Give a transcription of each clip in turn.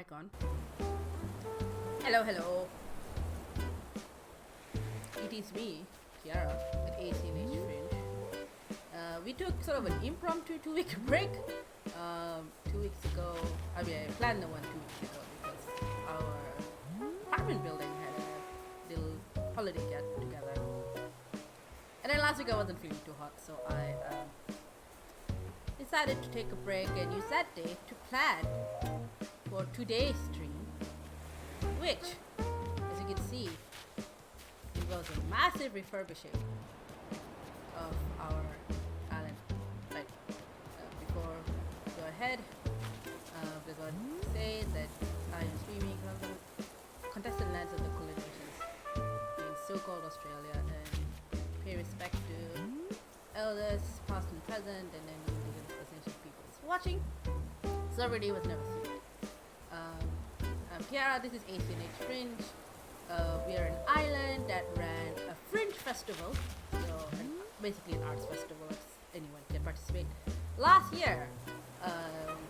mic on. Hello, hello. It is me, Kiara, at ACNH Fringe. We took sort of an impromptu 2-week break. 2 weeks ago, I planned the one 2 weeks ago because our apartment building had a little holiday get together. And then last week I wasn't feeling too hot, so I decided to take a break and use that day to plan for today's stream, which, as you can see, involves a massive refurbishing of our island. Right. Before we go ahead, we're going to say that I am streaming from the contested lands of the colonizations in so-called Australia and pay respect to elders, past and present, and then indigenous First Nation peoples watching. Celebrity was never seen. I'm Kiara, this is ACNH Fringe. We are an island that ran a fringe festival, so basically an arts festival if anyone can participate. Last year,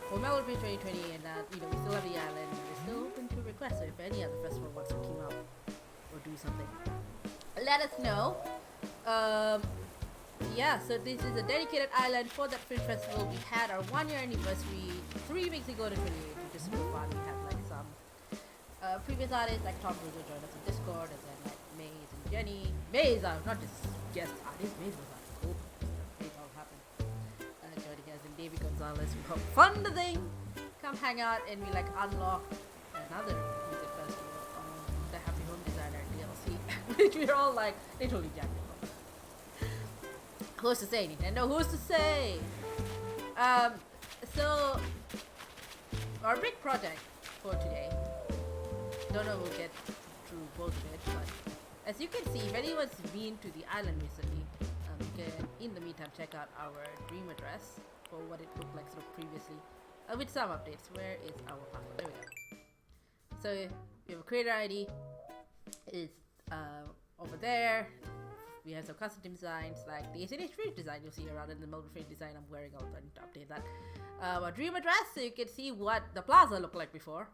for Melbourne 2020, and we still have the island, and we're still open to requests, so if any other festival wants to team up or do something, let us know. So this is a dedicated island for that Fringe Festival. We had our 1 year anniversary 3 weeks ago to 28, which is super fun. We had like some previous artists like Tom Bruzo joined us on Discord, and then like Maze and Jenny. Maze are not just guest artists, Maze was like cool. It all happened. Joining us and David Gonzalez. We hope fun the thing. Come hang out and we like unlock another music festival on the Happy Home Designer DLC, which we're all like literally jacked it. Who's to say, Nintendo? Who's to say? So our big project for today. Don't know we'll get through both of it, but as you can see, if anyone's been to the island recently, you can, in the meantime, check out our dream address for what it looked like sort of previously, with some updates. Where is our password? There we go. So we have a creator ID. It's over there. We have some custom designs like the ACNH Fringe design you'll see around in the Melbourne Fringe design I'm wearing. I need to update that. Our dream address, so you can see what the plaza looked like before.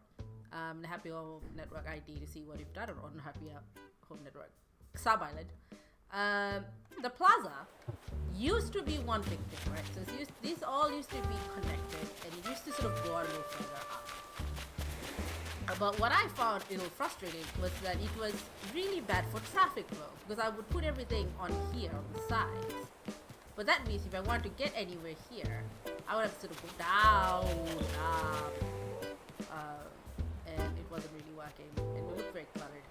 The Happy Home Network ID to see what we've done on Happy Home Network sub island. The plaza used to be one big thing, right? So these all used to be connected, and it used to sort of go a little further up. But what I found a little frustrating was that it was really bad for traffic flow, because I would put everything on here on the sides. But that means if I wanted to get anywhere here, I would have to sort of go down, up, and it wasn't really working, and it looked very cluttered.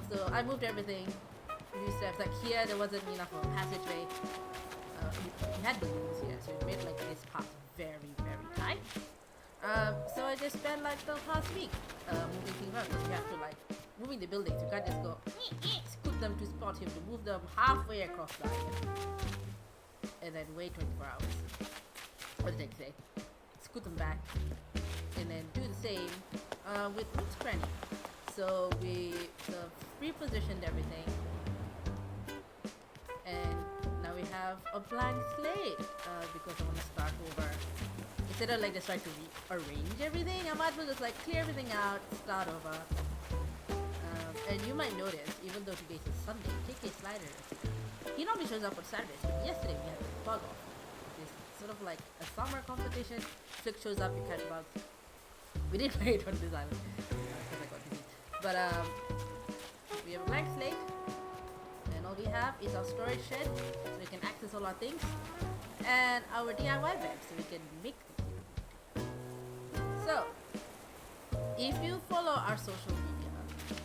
So I moved everything. Few steps like here, there wasn't enough of a passageway. We had balloons here, so it made like this path very, very tight. So I just spent like the past week moving things around, because you have to like moving the buildings. You can't just go scoot them to spot him, to move them halfway across the island and then wait 24 hours. What did I say? Scoot them back and then do the same with Roots Granny. So we repositioned everything, and now we have a blank slate because I want to start over. Instead of like just trying to rearrange everything, I might as well just like clear everything out, start over. And you might notice, even though today is Sunday, KK Slider, he normally shows up on Saturdays, but yesterday we had a bug off. It's sort of like a summer competition. Flick shows up, you catch bugs. We didn't play it on this island because I got busy. But we have a blank slate, and all we have is our storage shed, so we can access all our things, and our DIY bag, so we can make things. So, if you follow our social media,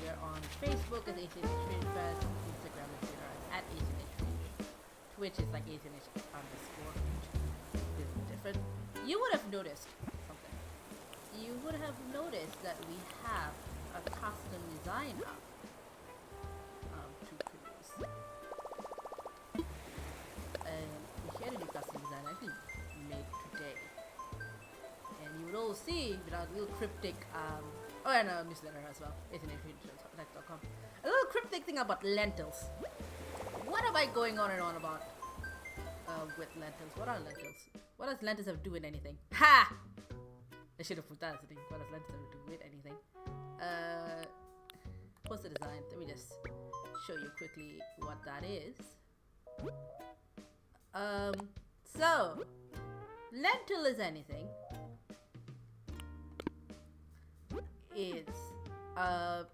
we're on Facebook as ACNH Fringe Fest, Instagram and Twitter at ACNH Fringe, Twitch is like ACNH_Fringe. This is different. You would have noticed something. You would have noticed that we have a custom design up to produce. And we shared a new custom design, I think we made today. And you would all see with our little cryptic, and a newsletter as well, ACNH.com. A little cryptic thing about lentils. What am I going on and on about with lentils? What are lentils? What does lentils have to do with anything? Ha! I should have put that as a thing. What does lentils have to do with anything? What's the design? Let me just show you quickly what that is. So lentil is anything. It's a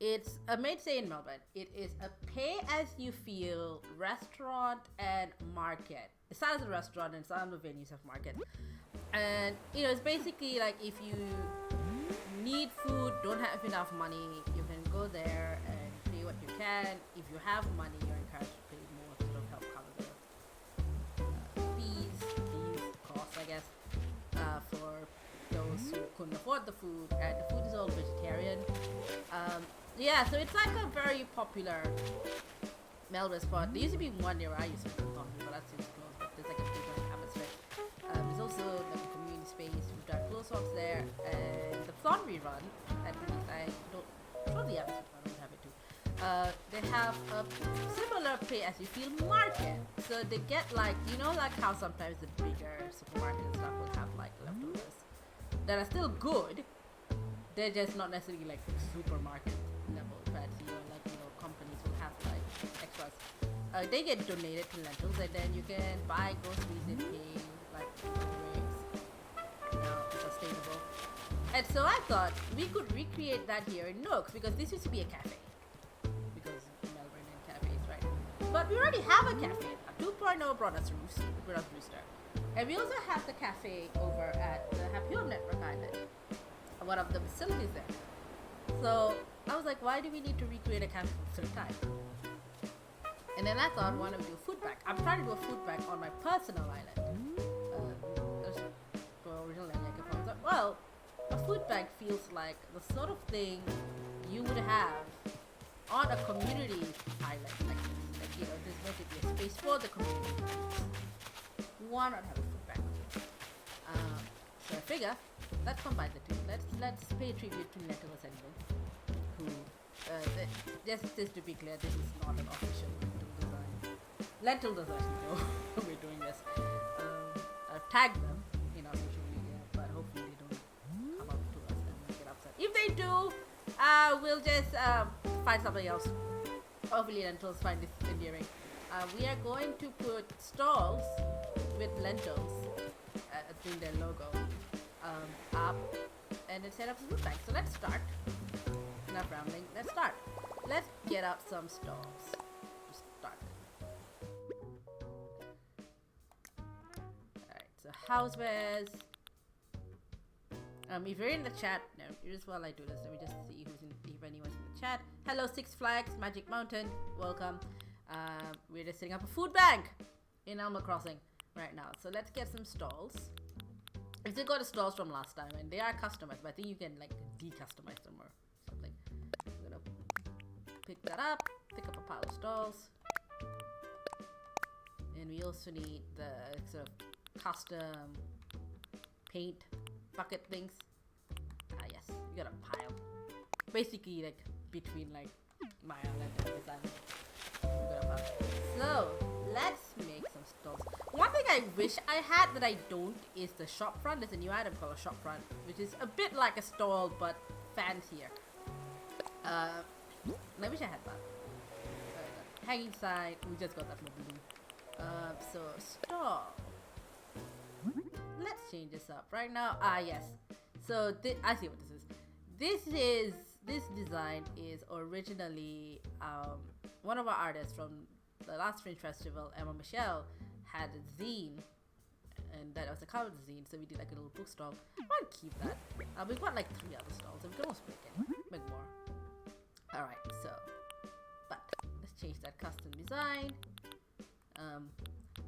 it's a made say in Melbourne. It is a pay-as-you-feel restaurant and market. It starts as a restaurant and some of the venues have markets. And you know, it's basically like if you need food, don't have enough money, you can go there and pay what you can. If you have money, you're encouraged to pay more to sort of help cover the fees, costs, I guess, for those who couldn't afford the food. And the food is all vegetarian. Yeah, so it's like a very popular Melbourne spot. There used to be one near where I used to go, but that seems closed. But there's like a big one in Abbotsford. There's also like a community space. We've done close-ups there, and the Thornbury run. At least I don't. Probably Abbotsford run would have it too. They have a similar pay-as-you-feel market. So they get like, you know, like how sometimes the bigger supermarkets and stuff will have like leftovers that are still good. They're just not necessarily like supermarket level fancy, or like, you know, companies will have like extras. They get donated to Lentils, and then you can buy groceries and pay like rates. Sustainable. And so I thought we could recreate that here in Nooks, because this used to be a cafe. Because Melbourne and cafes, right? But we already have a cafe. A 2.0 brought us Rooster. And we also have the cafe over at the Happy Home Network Island, one of the facilities there. So I was like, why do we need to recreate a cafe for the third time? And then I thought, why don't we do a food bank? I'm trying to do a food bank on my personal island. Originally, I was like, well, a food bank feels like the sort of thing you would have on a community island like this. Like, you know, there's going to be a space for the community. Why not have a food bank? So I figure, let's combine the two. Let's pay tribute to Lentils anyway, who, just to be clear, this is not an official Lentil design. Lentil doesn't actually know we're doing this. I've tagged them in our social media, but hopefully they don't come up to us and get upset. If they do, we'll just find something else. Hopefully Lentils find this endearing. We are going to put stalls with lentils in their logo up, and then set up a food bank. So let's start. Enough rambling. Let's start. Let's get up some stalls to start. Alright, so housewares. If you're in the chat, no, just while I do this, let me just see if anyone's in the chat. Hello, Six Flags, Magic Mountain, welcome. We're just setting up a food bank in Animal Crossing right now. So let's get some stalls. I still got the stalls from last time, and they are customized, but I think you can like de-customize them or something. I'm gonna pick that up, pick up a pile of stalls, and we also need the sort of custom paint bucket things. Yes, we got a pile, basically like between like my island and this island. We got a pile. So let's make some stalls. One thing I wish I had that I don't is the shop front. There's a new item called a shop front, which is a bit like a stall but fancier. I wish I had that. Hanging sign. We just got that from Blue. So stall. Let's change this up right now. Yes. So I see what this is. This design is originally one of our artists from the last Fringe Festival, Emma Michelle, had a zine, and that was a cover zine, so we did like a little book stall. I want to keep that. We've got like 3 other stalls, so we can almost make more. Alright, so, but let's change that custom design.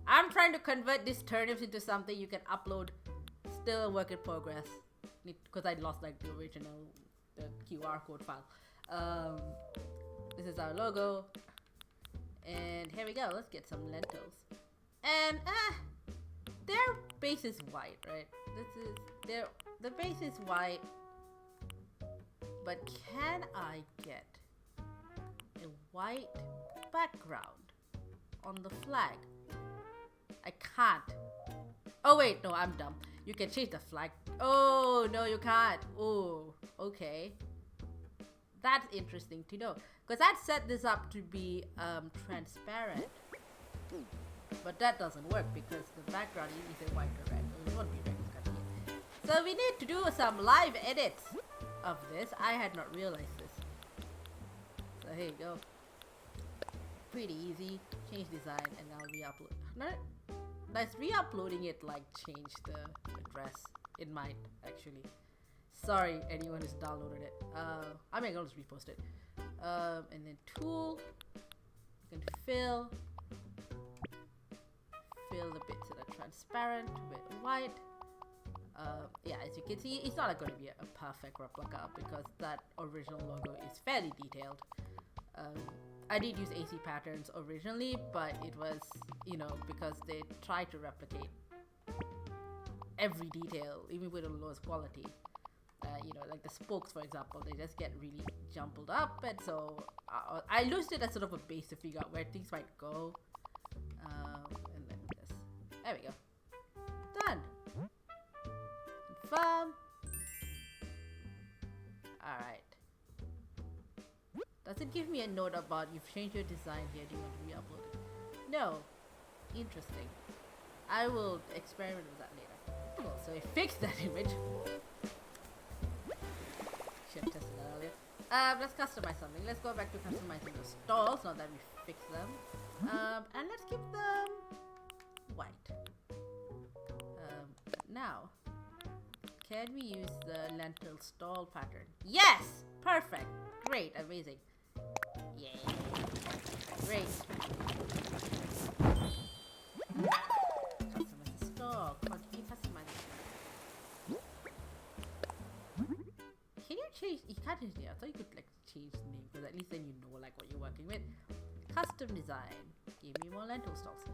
I'm trying to convert these turnips into something you can upload. Still a work in progress, because I lost like the original QR code file. This is our logo. And here we go. Let's get some lentils. And their base is white, right? The base is white. But can I get a white background on the flag? I can't. Oh wait, no, I'm dumb. You can change the flag. Oh, no, you can't. Oh, okay. That's interesting to know. Because I'd set this up to be transparent. But that doesn't work because the background is either white or red. It won't be red, it's gonna be. So we need to do some live edits of this. I had not realized this. So here you go. Pretty easy. Change design and I'll re-upload. No, nice, re-uploading it like change the address. It might actually. Sorry anyone who's downloaded it. I mean I'll just repost it. And then tool. You can fill the bits that are transparent with white. Yeah, as you can see, it's not going to be a perfect replica because that original logo is fairly detailed. I did use AC patterns originally, but it was, you know, because they tried to replicate every detail, even with the lowest quality. You know, like the spokes, for example, they just get really jumbled up, and so I used it as sort of a base to figure out where things might go. And then this. There we go. Done. Confirm. Alright. Does it give me a note about you've changed your design here? Do you want to re-upload it? No. Interesting. I will experiment with that later. Cool. So I fixed that image. Should have tested that earlier. Let's customize something. Let's go back to customizing the stalls now that we fixed them. And let's keep them white. Now, can we use the lentil stall pattern? Yes! Perfect! Great, amazing. Yay. Great. Customize the stall. Continue customizing. Can you change? You can't change it. I thought you could like change the name because at least then you know like what you're working with. Custom design. Give me more lentil stalls.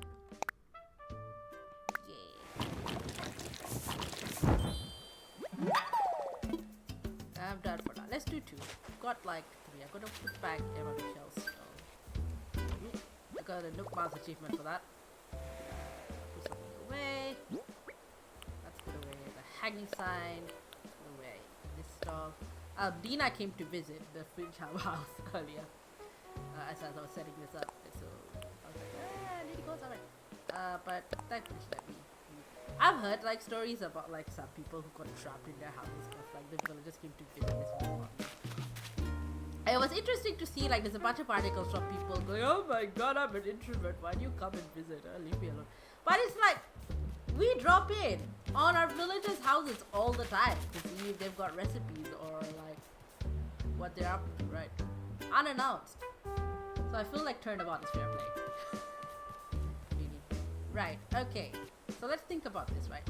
I'm done for now. Let's do 2. Got like 3. I'm gonna put back Emma Michelle's stall. I got a Nook Mars achievement for that. Put something away. Let's put away the hanging sign. Put away this stall. Dina came to visit the Fringe house earlier. As I was setting this up. So I was like, I need to go somewhere. But thankfully she let me. I've heard like stories about like some people who got trapped in their houses because like the villagers came to visit this one. It was interesting to see like there's a bunch of articles from people going, oh my god, I'm an introvert, why do you come and visit? Leave me alone. But it's like we drop in on our villagers' houses all the time to see if they've got recipes or like what they're up to, right? Unannounced. So I feel like turnabout is fair play. Really. Right, okay. So let's think about this, right?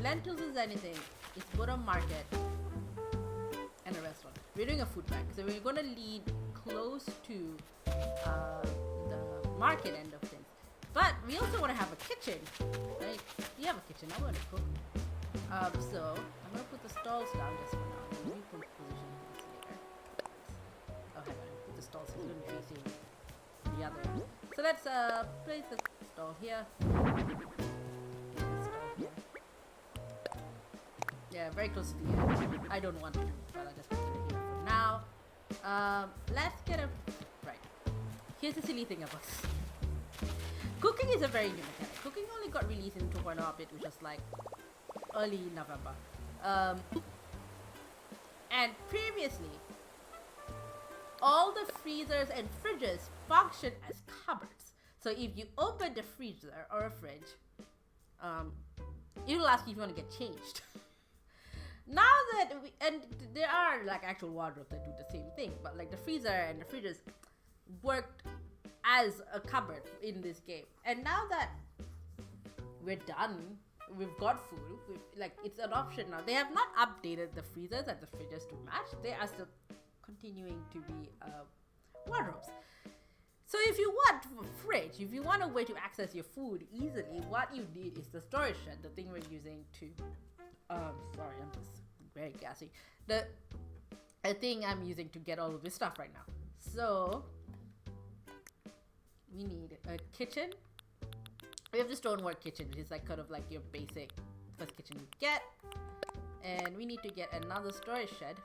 Lentils is anything. It's both a market and a restaurant. We're doing a food bank, so we're gonna lead close to the market end of things. But we also want to have a kitchen, right? We have a kitchen. I want to cook. So I'm gonna put the stalls down just for now. Maybe put position this later. Oh, hang on. Put the stalls so it's gonna be facing the other end. So let's place the stall here. Yeah, very close to the edge. I don't want to, but I'll just put it here for now. Let's get a... Right. Here's the silly thing about this. Cooking is a very new mechanic. Cooking only got released in 2.0 update, which was like early November. And previously, all the freezers and fridges function as cupboards. So if you open the freezer or a fridge, it'll ask you if you want to get changed. Now that and there are like actual wardrobes that do the same thing, but like the freezer and the fridges worked as a cupboard in this game. And now that we're done, we've got food, like it's an option now. They have not updated the freezers and the fridges to match. They are still continuing to be wardrobes. So if you want a fridge, if you want a way to access your food easily, what you need is the storage shed, the thing we're using to sorry, I'm just very gassy. The thing I'm using to get all of this stuff right now. So we need a kitchen. We have the stonework kitchen, which is like kind of like your basic first kitchen we get. And we need to get another storage shed.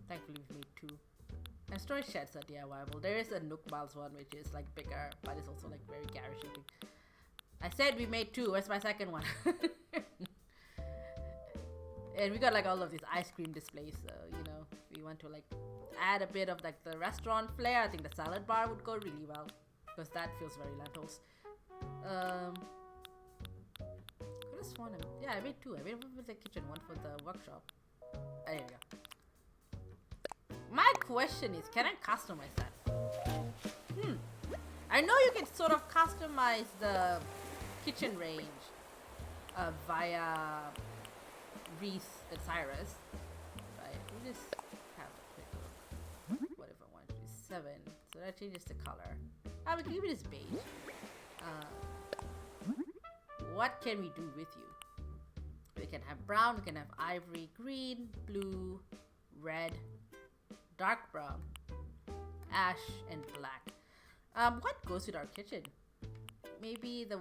Thankfully we've made 2. And storage sheds are DIYable. There is a Nook Miles one which is like bigger, but it's also like very garage looking. I said we made 2. Where's my second one? And we got like all of these ice cream displays, so you know, if we want to like add a bit of like the restaurant flair, I think the salad bar would go really well, because that feels very Lentils. Could have sworn I made 2. I made one for the kitchen, one for the workshop. There you go. My question is, can I customize that? I know you can sort of customize the kitchen range via Reese and Cyrus. Right, we just have a quick look. What if I want to do 7? So that changes the color. We can give it as beige. What can we do with you? We can have brown, we can have ivory, green, blue, red, dark brown, ash, and black. What goes with our kitchen? Maybe the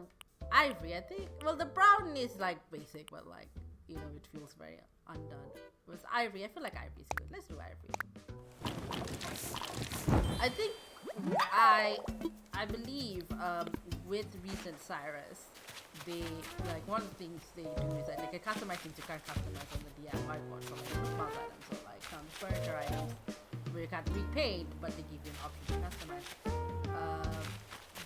ivory, I think. Well, the brown is like basic, but like, you know, it feels very undone. With ivory, I feel like ivory is good. Let's do ivory. I think I believe with recent Cyrus, they like one of the things they do is that they can customize things you can't customize on the DIY board for like response items, so like some furniture items where you can't repaint, but they give you an option to customize.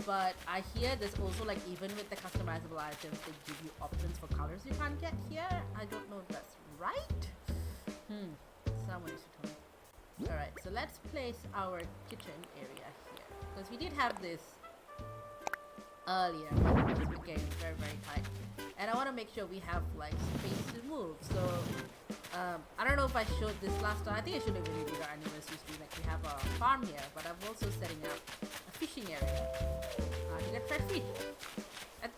But I hear there's also like even with the customizable items, they give you options for colors you can't get here. I don't know if that's right. Someone needs to tell me. Alright, so let's place our kitchen area here, because we did have this earlier, but it was getting very, very tight. And I want to make sure we have like space to move. So I don't know if I showed this last time. I think I should have really did our anniversary stream. Like we have a farm here, but I'm also setting up a fishing area to get fresh fish.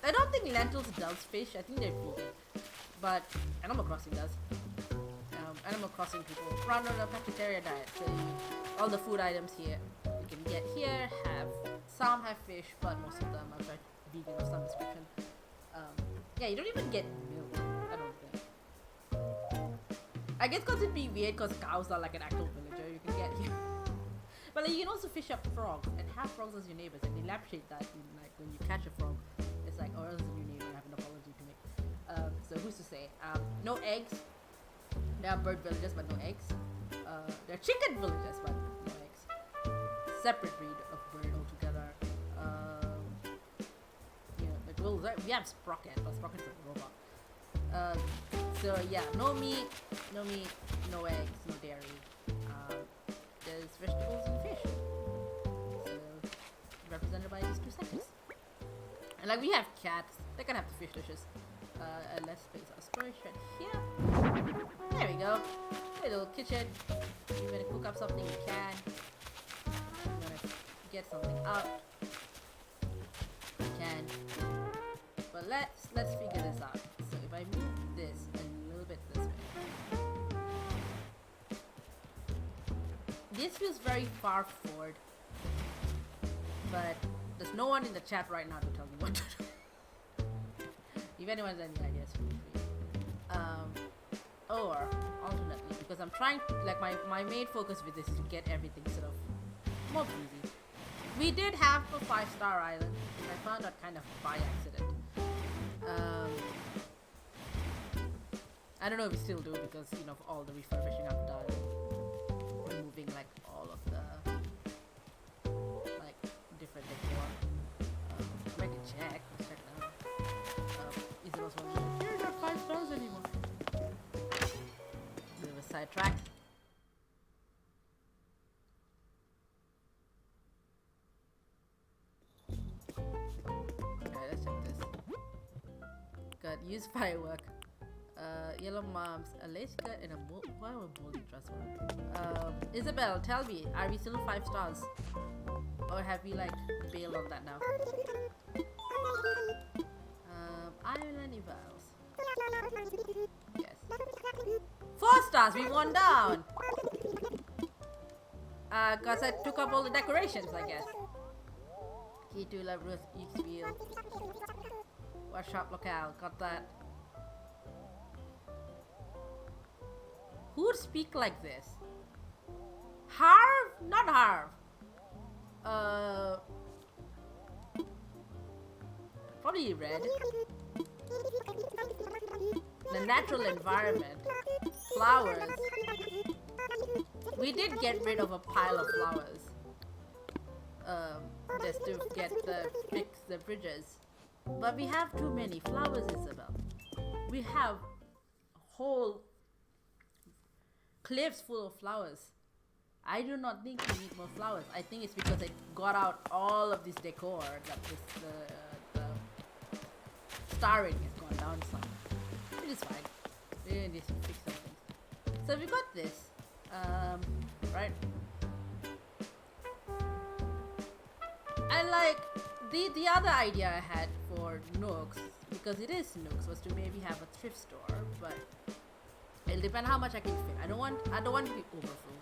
I don't think Lentils does fish. I think they're vegan, but Animal Crossing does. Animal Crossing people run on a pescatarian diet, so all the food items here you can get here some have fish, but most of them are vegan of some description. Yeah, you don't even get milk, I don't think. I guess because it'd be weird because cows are like an actual villager you can get here. But like, you can also fish up frogs and have frogs as your neighbors and elaborate that in like when you catch a frog. It's like, oh, this is your neighbor, I have an apology to make. So who's to say? No eggs. There are bird villagers but no eggs. There are chicken villagers but no eggs. Separate breed of bird altogether. We have Sprocket, but Sprocket's a robot. So yeah, no meat, no eggs, no dairy. There's vegetables and fish. So represented by these 2 sectors. And like we have cats, they can have the fish dishes. And let's place our storage shed here. There we go. Little kitchen. You want to cook up something, you can. You want to get something out, you can. But let's figure this out. So if I move this a little bit this way, this feels very far forward. But there's no one in the chat right now to tell me what to do. If anyone has any ideas, feel free. Or alternately, because I'm trying, like my main focus with this is to get everything sort of more easy. We did have a 5-star island, which I found out kind of by accident. I don't know if we still do because, you know, of all the refurbishing I've done, removing like all of the like different decor. I can check. Let's check now. Is it also you're not 5 stars anymore? Bit of a sidetrack. Okay, let's check this. Got use firework. Yellow moms, a lace skirt, and a why am I moldy dress on? Isabel, tell me, are we still 5 stars? Or have we like bailed on that now? Island evals. Yes. 4 stars, we won down! Cause I took up all the decorations, I guess. Key to love Ruth each wheel. Got shop locale. Got that. Who would speak like this? Harv? Not Harv. Probably red. The natural environment. Flowers. We did get rid of a pile of flowers. Just to fix the bridges. But we have too many flowers, Isabel. We have whole cliffs full of flowers. I do not think we need more flowers. I think it's because I got out all of this decor that the star rating has gone down some. It is fine. We need to fix something. So we got this. Right. And like the other idea I had for Nooks, because it is Nooks, was to maybe have a thrift store, but it'll depend how much I can fit. I don't want to be overfull,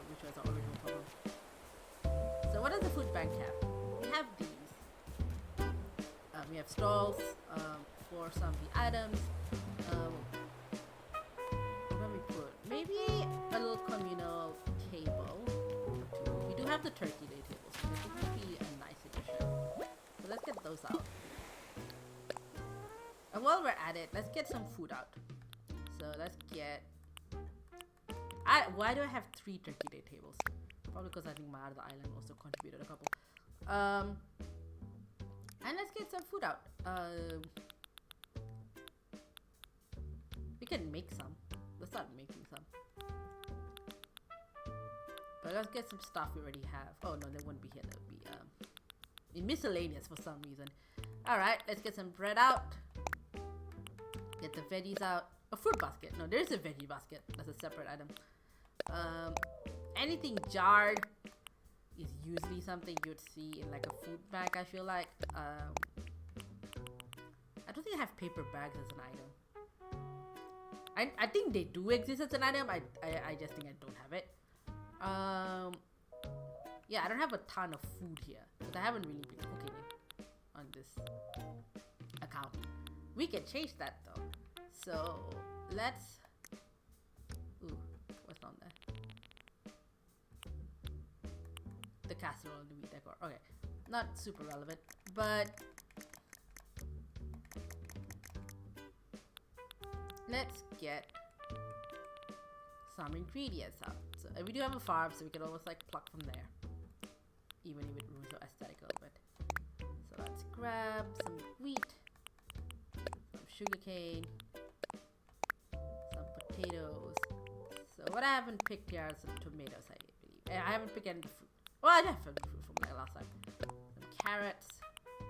which was our original problem. So what does the food bank have? We have these. We have stalls for some of the items. What do we put? Maybe a little communal table. We do have the turkey day table, so this would be a nice addition. So let's get those out. And while we're at it, let's get some food out. So let's get... why do I have 3 turkey day tables? Probably because I think my other island also contributed a couple. And let's get some food out. We can make some. Let's start making some. But let's get some stuff we already have. Oh no, they wouldn't be here. They would be in miscellaneous for some reason. Alright, let's get some bread out. Get the veggies out. A fruit basket. No, there's a veggie basket. That's a separate item. Anything jarred is usually something you'd see in like a food bag, I feel like. I don't think I have paper bags as an item. I think they do exist as an item. I just think I don't have it. Yeah, I don't have a ton of food here, but I haven't really been cooking it on this account. We can change that though. So let's... Ooh, what's on there? The casserole and the wheat decor. Okay, not super relevant, but let's get some ingredients out. So we do have a farm, so we can always like pluck from there, even if it ruins our aesthetic a little bit. So let's grab some wheat, some sugarcane, some potatoes. So what I haven't picked here are some tomatoes, I believe. I haven't picked any fruit. Well, I have some fruit from like last time. Some carrots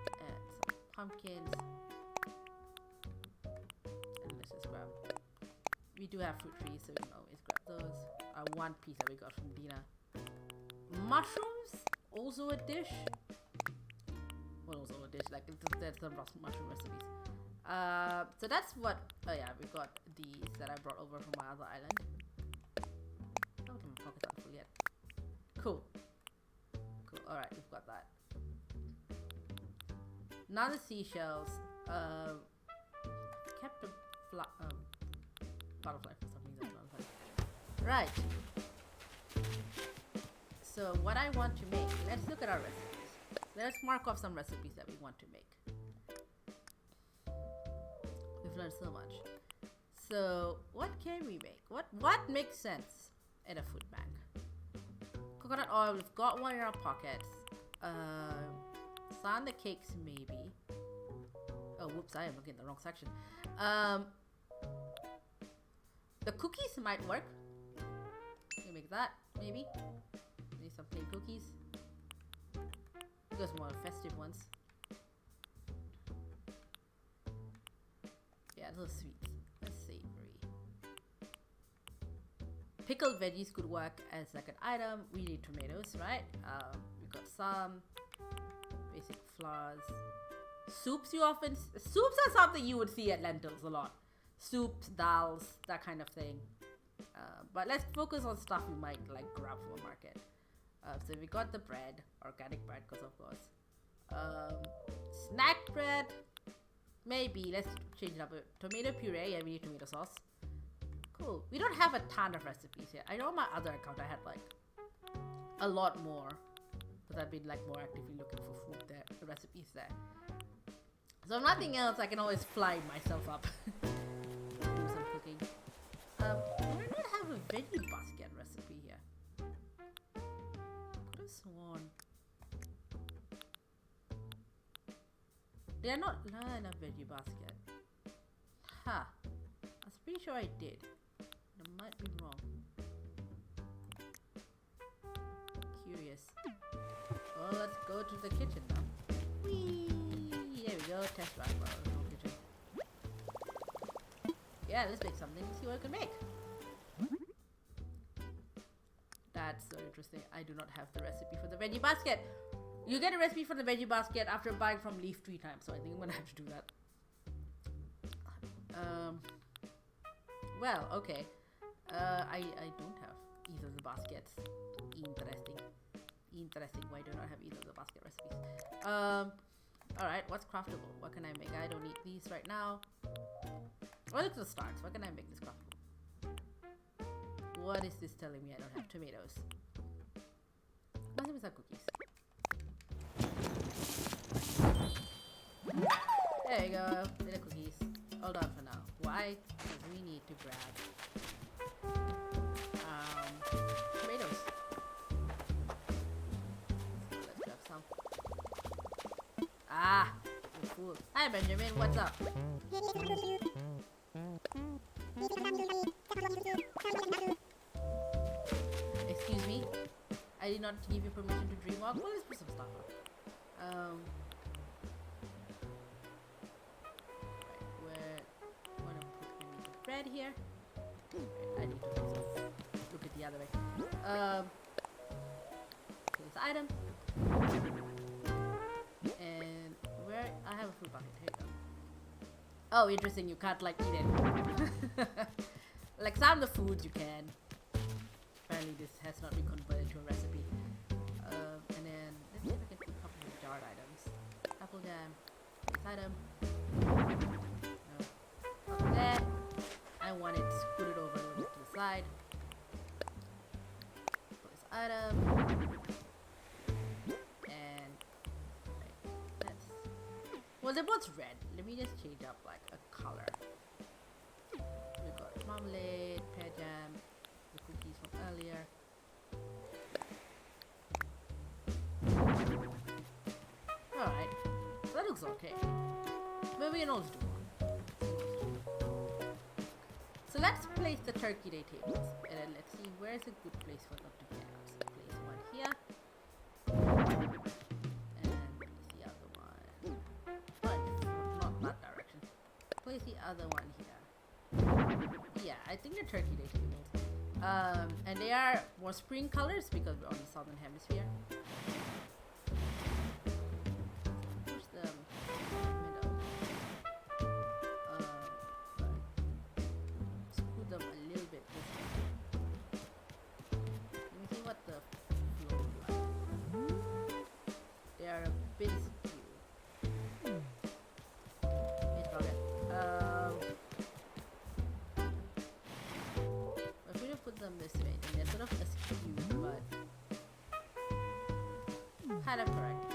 and some pumpkins. And let's just grab. We do have fruit trees, so we can always grab those. One piece that we got from Dina. Mushrooms, also a dish. Well, also a dish. Like there's some mushroom recipes. So that's what. Oh yeah, we got these that I brought over from my other island. Oh, my pockets aren't full yet. Cool. All right, we've got that. Now the seashells. Kept a butterfly for some reason. Right. So what I want to make. Let's look at our recipes. Let's mark off some recipes that we want to make. We've learned so much. So what can we make? What makes sense in a food bank? Coconut oil, we've got one in our pockets. Sand the cakes, maybe. Oh, whoops, I am looking at the wrong section. The cookies might work. We make that, maybe. Maybe some plain cookies. Those more festive ones. Yeah, those sweets. That's savory. Pickled veggies could work as like an item. We need tomatoes, right? We got some basic flours. Soups soups are something you would see at Lentils a lot. Soups, dals, that kind of thing. But let's focus on stuff we might like grab from a market. So we got the bread, organic bread, because of course. Snack bread. Maybe. Let's change it up. Tomato puree. Yeah, we need tomato sauce. Cool. We don't have a ton of recipes here. I know on my other account I had like a lot more. Because I've been like more actively looking for food there. The recipes there. So if nothing else, I can always fly myself up. Do some cooking. I do not have a veggie basket recipe here. Could have sworn. They are not in a veggie basket. Ha! I was pretty sure I did. I might be wrong. Curious. Well, let's go to the kitchen now. Whee! There we go. Test run for our kitchen. Yeah, let's make something. See what I can make. That's so interesting. I do not have the recipe for the veggie basket. You get a recipe for the veggie basket after buying from Leaf 3 times, so I think I'm gonna have to do that. Well, okay. I don't have either of the baskets. Interesting. Why do I not have either of the basket recipes? Alright, what's craftable? What can I make? I don't need these right now. Well, it's the start. What can I make this craftable? What is this telling me I don't have tomatoes? Must have some cookies. There you go, little cookies. Hold on for now. Why? Because we need to grab tomatoes. So let's grab some. Ah, you're fool. Hi Benjamin, what's up? Excuse me? I did not give you permission to dream walk. Well, let's put some stuff up. Bread here. I need to look at the other way. This item. And where I have a food bucket. Here you go. Oh, interesting. You can't like eat it. Like some of the foods you can. Apparently, this has not been converted to a recipe. And then let's see if I can put a couple of jarred items. Apple jam. This item. Not there. I want it to put it over a little bit to the side. Put this item. And right, that's well, they're both red. Let me just change up like a color. We got marmalade, pear jam, the cookies from earlier. Alright. So that looks okay. But we can also do one. So let's place the turkey day tables, and then let's see where's a good place for them to be at. So place one here, and place the other one. But not that direction. Place the other one here. Yeah, I think the turkey day tables. And they are more spring colors because we're on the southern hemisphere. Push them. Them a little bit this way. Let me see what the flow is like. They are a bit skewed. It's okay. If we don't put them this way, then they're sort of askew, but kind of correct.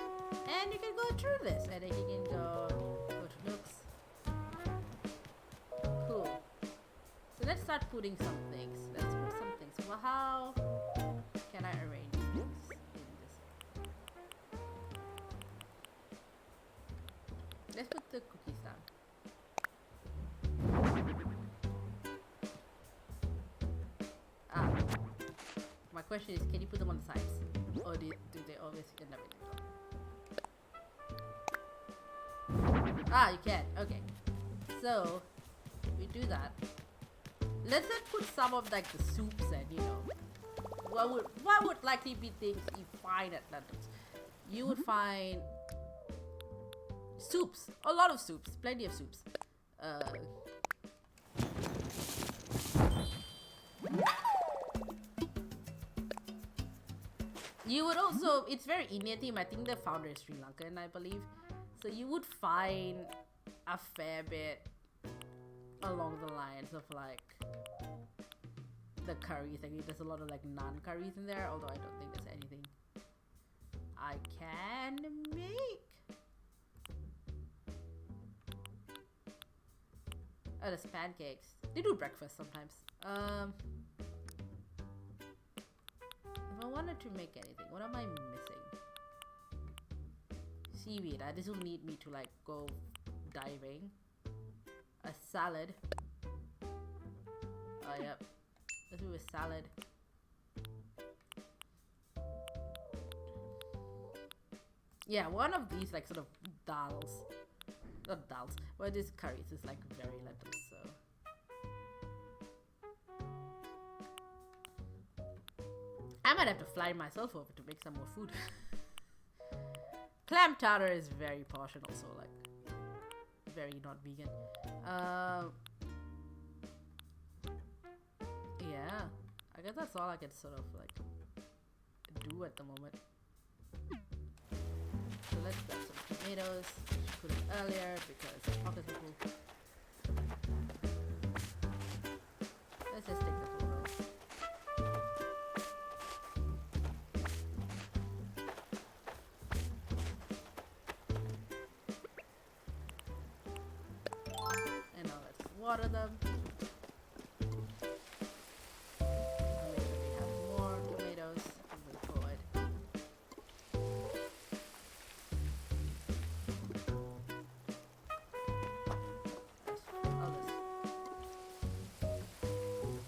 And you can go through this, and then you can go to looks. Cool. So let's start putting some things. Let's put some things. Well, how can I arrange things in this? Let's put the cookies down. My question is, can you put them on the sides? Or do they always end up in the middle? You can. Okay. So, we do that. Let's then put some of like the soups and what would likely be things you find at Lentils? You would find soups, a lot of soups, plenty of soups. You would also, it's very Indian theme. I think the founder is Sri Lankan, I believe. So you would find a fair bit along the lines of like the curries. Like there's a lot of like non-curries in there, although I don't think there's anything I can make. Oh, there's pancakes. They do breakfast sometimes. If I wanted to make anything, what am I missing? Seaweed. This will need me to like go diving. A salad. Oh, yep. Let's do a salad. Yeah, one of these like sort of dals. Not dals. Well, these curries is like very lentils, so. I might have to fly myself over to make some more food. Clam tartar is very posh and also like very not vegan. Yeah, I guess that's all I can sort of like do at the moment. So let's grab some tomatoes. Put it earlier because the pockets are full. Let's just take the full roll. And now let's water them.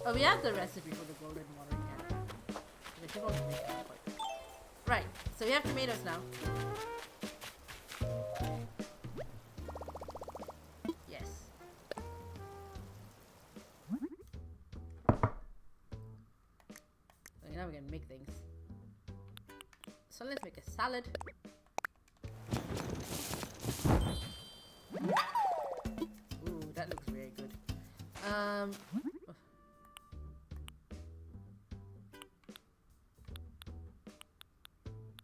Oh, we have the recipe for the golden watering can. We should also make that point. Right, so we have tomatoes now. Yes. So now we can make things. So let's make a salad. Ooh, that looks very good.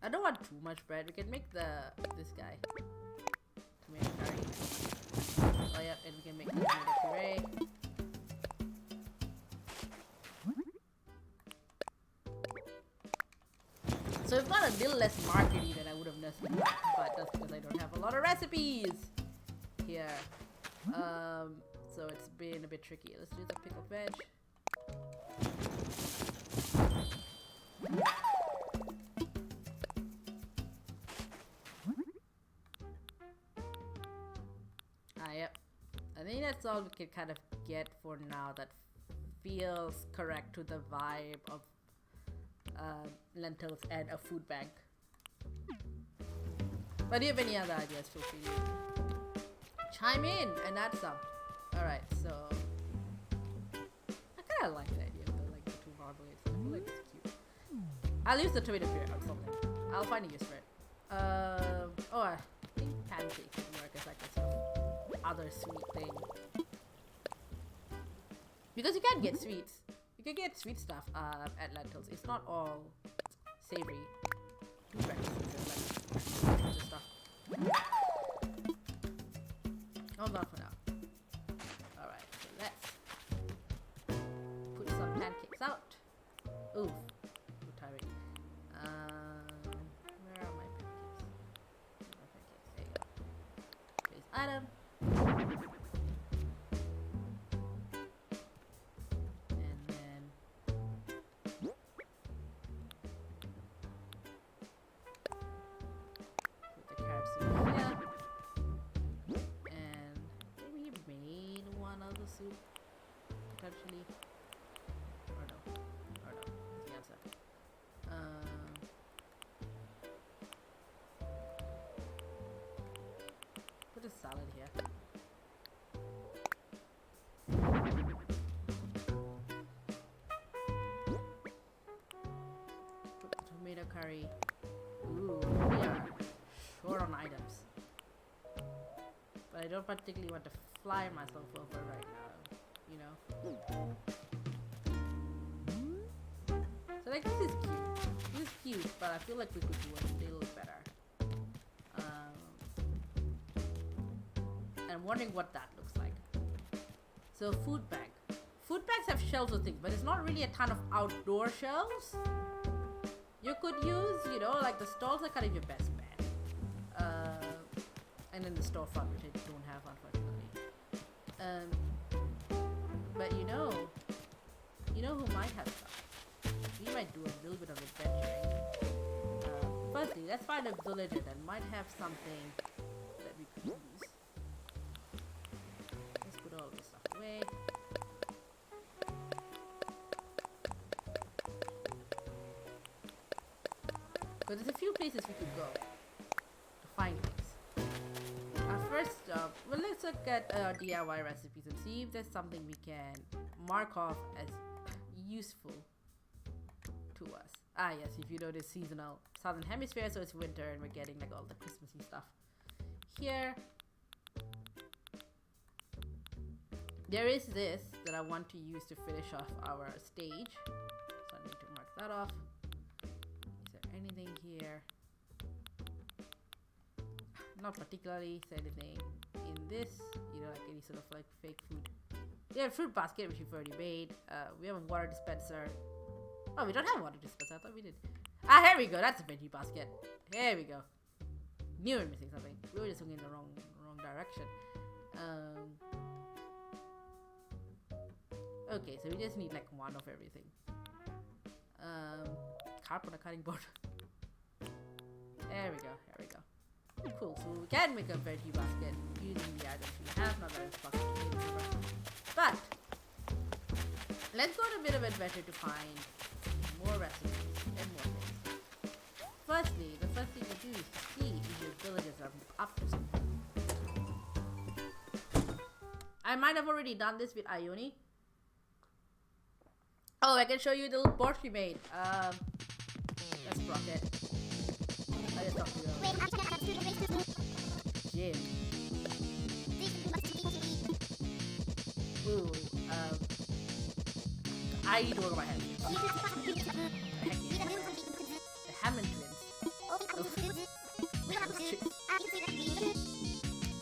I don't want too much bread. We can make this guy tomato curry. Oh yeah, and we can make the tomato puree. So we've got a little less markety than I would have necessarily, but that's because I don't have a lot of recipes here. So it's been a bit tricky. Let's do the pickled veg. Yep. I think that's all we can kind of get for now that feels correct to the vibe of lentils and a food bank. But if you have any other ideas, feel free to chime in and add some. Alright, so I kind of like the idea of the two marmalades. I feel like it's cute. I'll use the tomato puree or something. I'll find a use for it. I think pancakes would work as like a sort of other sweet thing. Because you can get sweets. You can get sweet stuff at lentils. It's not all savory. Do breakfast and stuff. Hold on for now. Alright, so let's put some pancakes out. Ooh, too tiring. Where are my pancakes? There you go. Place item. And then put the carrots in here. And maybe made one other soup potentially. Or no. That's the answer. Put a salad here. Put the tomato curry. Ooh, we are short on items. But I don't particularly want to fly myself over right now, you know? So like this is cute. This is cute, but I feel like we could do a little better. I'm wondering what that looks like. So food bag. Food bags have shelves of things, but it's not really a ton of outdoor shelves. You could use, you know, like the stalls are kind of your best bet. And then the storefront, which I don't have, unfortunately. But you know who might have stuff. We might do a little bit of adventuring. Firstly, let's find a villager that might have something that we could use. Let's put all this stuff away. But there's a few places we could go to find things. First up, well, let's look at DIY recipes and see if there's something we can mark off as useful to us. Ah yes, if you notice, seasonal southern hemisphere, so it's winter and we're getting like all the Christmassy stuff. Here there is this that I want to use to finish off our stage, so I need to mark that off. Is there anything here? Not particularly. Is there anything in this, you know, like any sort of like fake food? We have a fruit basket, which we've already made. We have a water dispenser. Oh, we don't have a water dispenser. I thought we did. Ah, here we go. That's a veggie basket. Here we go. Knew we were missing something. We were just looking in the wrong direction. Okay, so we just need like one of everything. Carp on a cutting board. There we go. Here we go. Cool. So we can make a veggie basket using the items we have. Not that it's possible to make it, but let's go on a bit of adventure to find more recipes and more things. Firstly, the first thing to do is to see if your villagers are up to something. I might have already done this with Ione. Oh, I can show you the little board we made. Let's block it. I just talked to you. Jim. Ooh, I need to work on my head. The Hammond twins.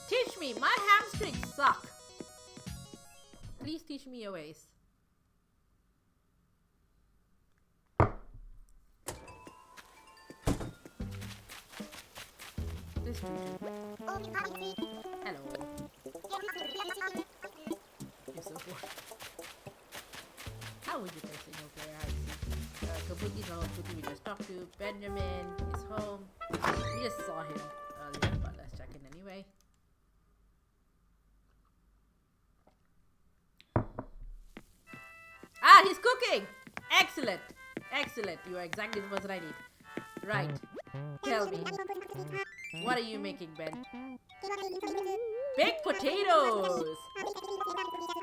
Teach me! My hamstrings suck! Please teach me your ways. This dude. Hello. You're so bored. How would you play single player? I see. Kabuki's the Kabuki we just talked to. Benjamin is home. We just saw him earlier, but let's check in anyway. Ah, he's cooking! Excellent! Excellent. You are exactly the person I need. Right. Tell me. What are you making, Ben? Baked potatoes!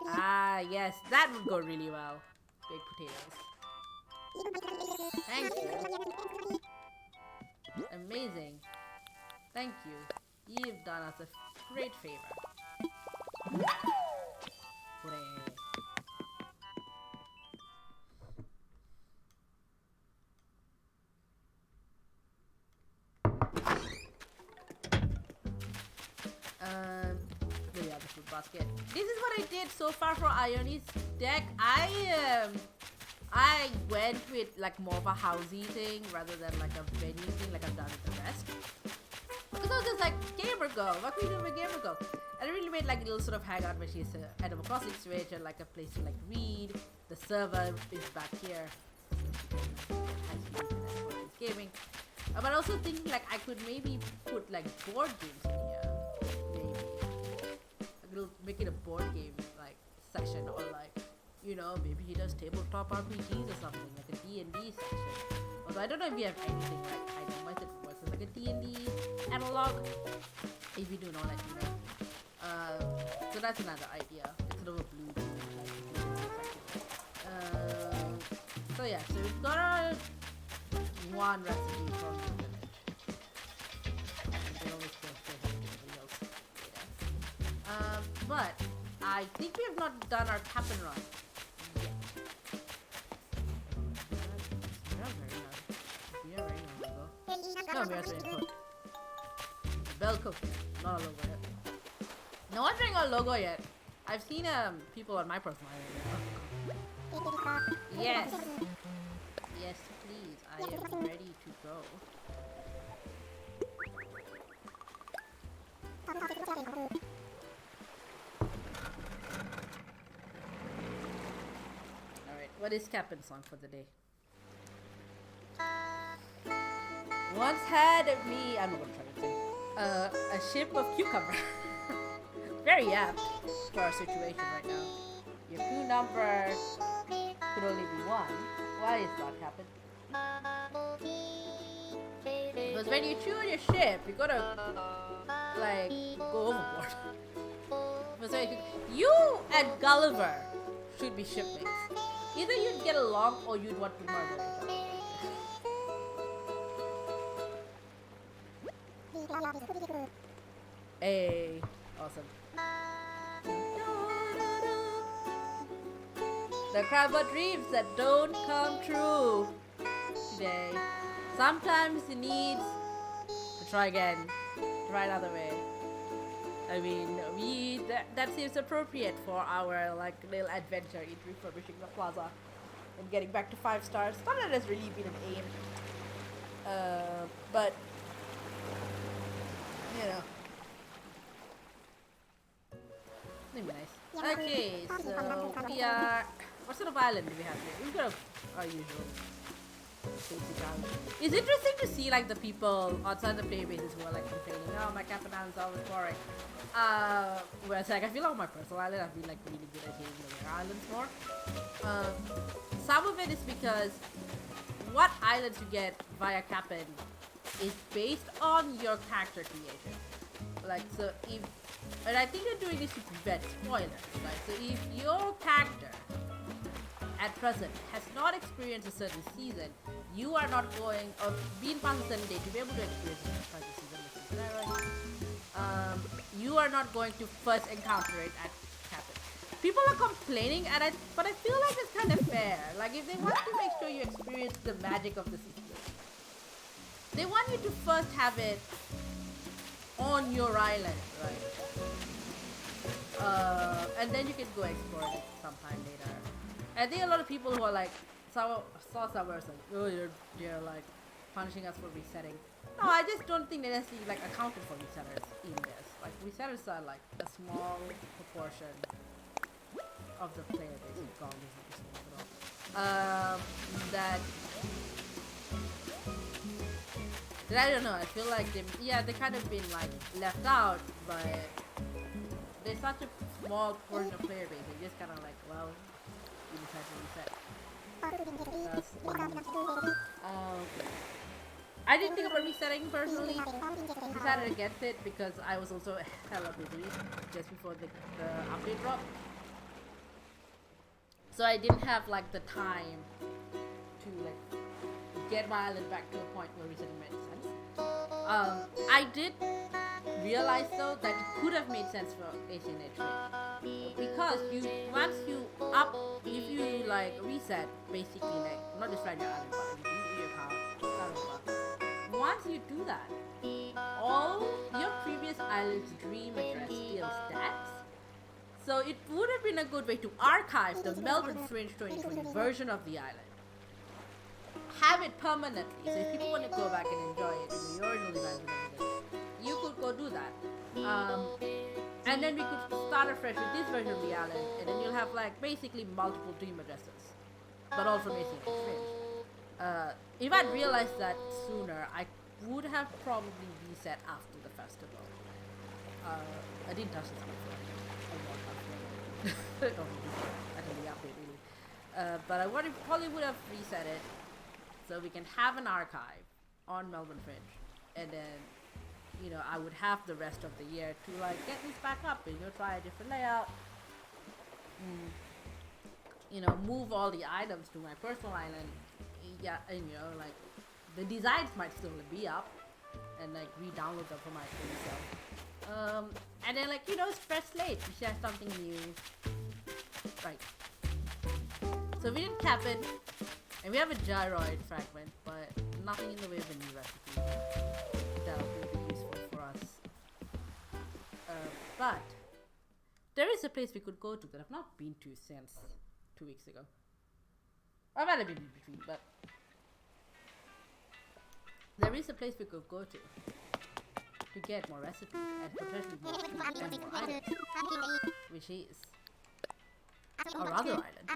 Ah, yes. That would go really well. Baked potatoes. Thank you. Amazing. Thank you. You've done us a great favor. Hooray. Yeah, the food basket. This is what I did so far for Ione's deck. I went with like more of a housey thing rather than like a venue thing like I've done with the rest. Because I was just like, gamer go. What can we do with gamer go? And I really made like a little sort of hangout where she's Animal Crossing Switch and like a place to like read. The server is back here. Gaming. But also thinking like I could maybe put like board games in here. Make it a board game like section, or like, you know, maybe he does tabletop RPGs or something like a D&D section. Although I don't know if we have anything like itemized that works as like a D&D analog. If we do not, let me know. So that's another idea. It's sort of a blue section. So yeah, so we've got our one recipe from the village. But I think we have not done our cap and run yet. We are very No, mirrors are input. Bell cooked, not a logo yet. No one's doing a logo yet. I've seen people on my personal area. Yes. Yes, please. I am ready to go. Alright, what is Captain's song for the day? Once had me, I'm not gonna try to sing, a ship of cucumber. Very apt for our situation right now. Your crew number could only be one. Why is that happen? Because when you chew on your ship, you gotta like go overboard. Because you and Gulliver should be shipmates. Either you'd get along or you'd want to murder each other. Hey, awesome. The crab are dreams that don't come true today. Sometimes you need to try again, try another way. I mean, that seems appropriate for our like little adventure in refurbishing the plaza and getting back to 5 stars. Not that it has really been an aim, but you know, it'll be nice. Okay, so we are. What sort of island do we have here? We've got our usual basic island. It's interesting to see like the people outside the player bases who are like complaining, oh my Captain Island's always boring. Whereas like I feel like on my personal island I've been like really good at hitting the rare islands more. Some of it is because what islands you get via Captain is based on your character creation. Like so if, and I think they're doing this to prevent spoilers, right? So if your character at present has not experienced a certain season, you are not going, or being past a certain day to be able to experience a certain season, you are not going to first encounter it at Captain. People are complaining, but I feel like it's kind of fair. Like if they want to make sure you experience the magic of the season, they want you to first have it on your island, right? And then you can go explore it sometime later. I think a lot of people who are like saw somewhere like, oh, you're like punishing us for resetting. No, I just don't think they necessarily like accounted for resetters in this. Like resetters are like a small proportion of the player base. God, that I don't know. I feel like they kind of been like left out, but there's such a small portion of player base. They just kind of like, well, you decide to reset. I didn't think about resetting personally. I decided against it because I was also hella busy just before the update dropped. So I didn't have like the time to like get my island back to a point where resetting made sense. I did realize though that it could have made sense for ACNH because once you if you like reset basically like not just right your island but you do your power. Once you do that, all your previous island's dream address still stacks. So it would have been a good way to archive the Melbourne Fringe 2020 version of the island. Have it permanently, so if people want to go back and enjoy it in the original design, you could go do that. And then we could start afresh with this version of the island, and then you'll have like basically multiple dream addresses, but all from ACNH Fringe. If I'd realized that sooner, I would have probably reset after the festival. I didn't touch this before. I didn't the update really. But I probably would have reset it so we can have an archive on Melbourne Fringe, and then you know I would have the rest of the year to like get this back up and try a different layout. You know, move all the items to my personal island. Yeah, and you know like the designs might still be up, and like re-download them for my own self. And then like, you know, it's fresh slate. We share something new. Right. So we didn't cap it. And we have a gyroid fragment, but nothing in the way of a new recipe. But there is a place we could go to that I've not been to since 2 weeks ago. I've had a bit in between, but there is a place we could go to get more recipes and potentially more food and more items, which is our other island. I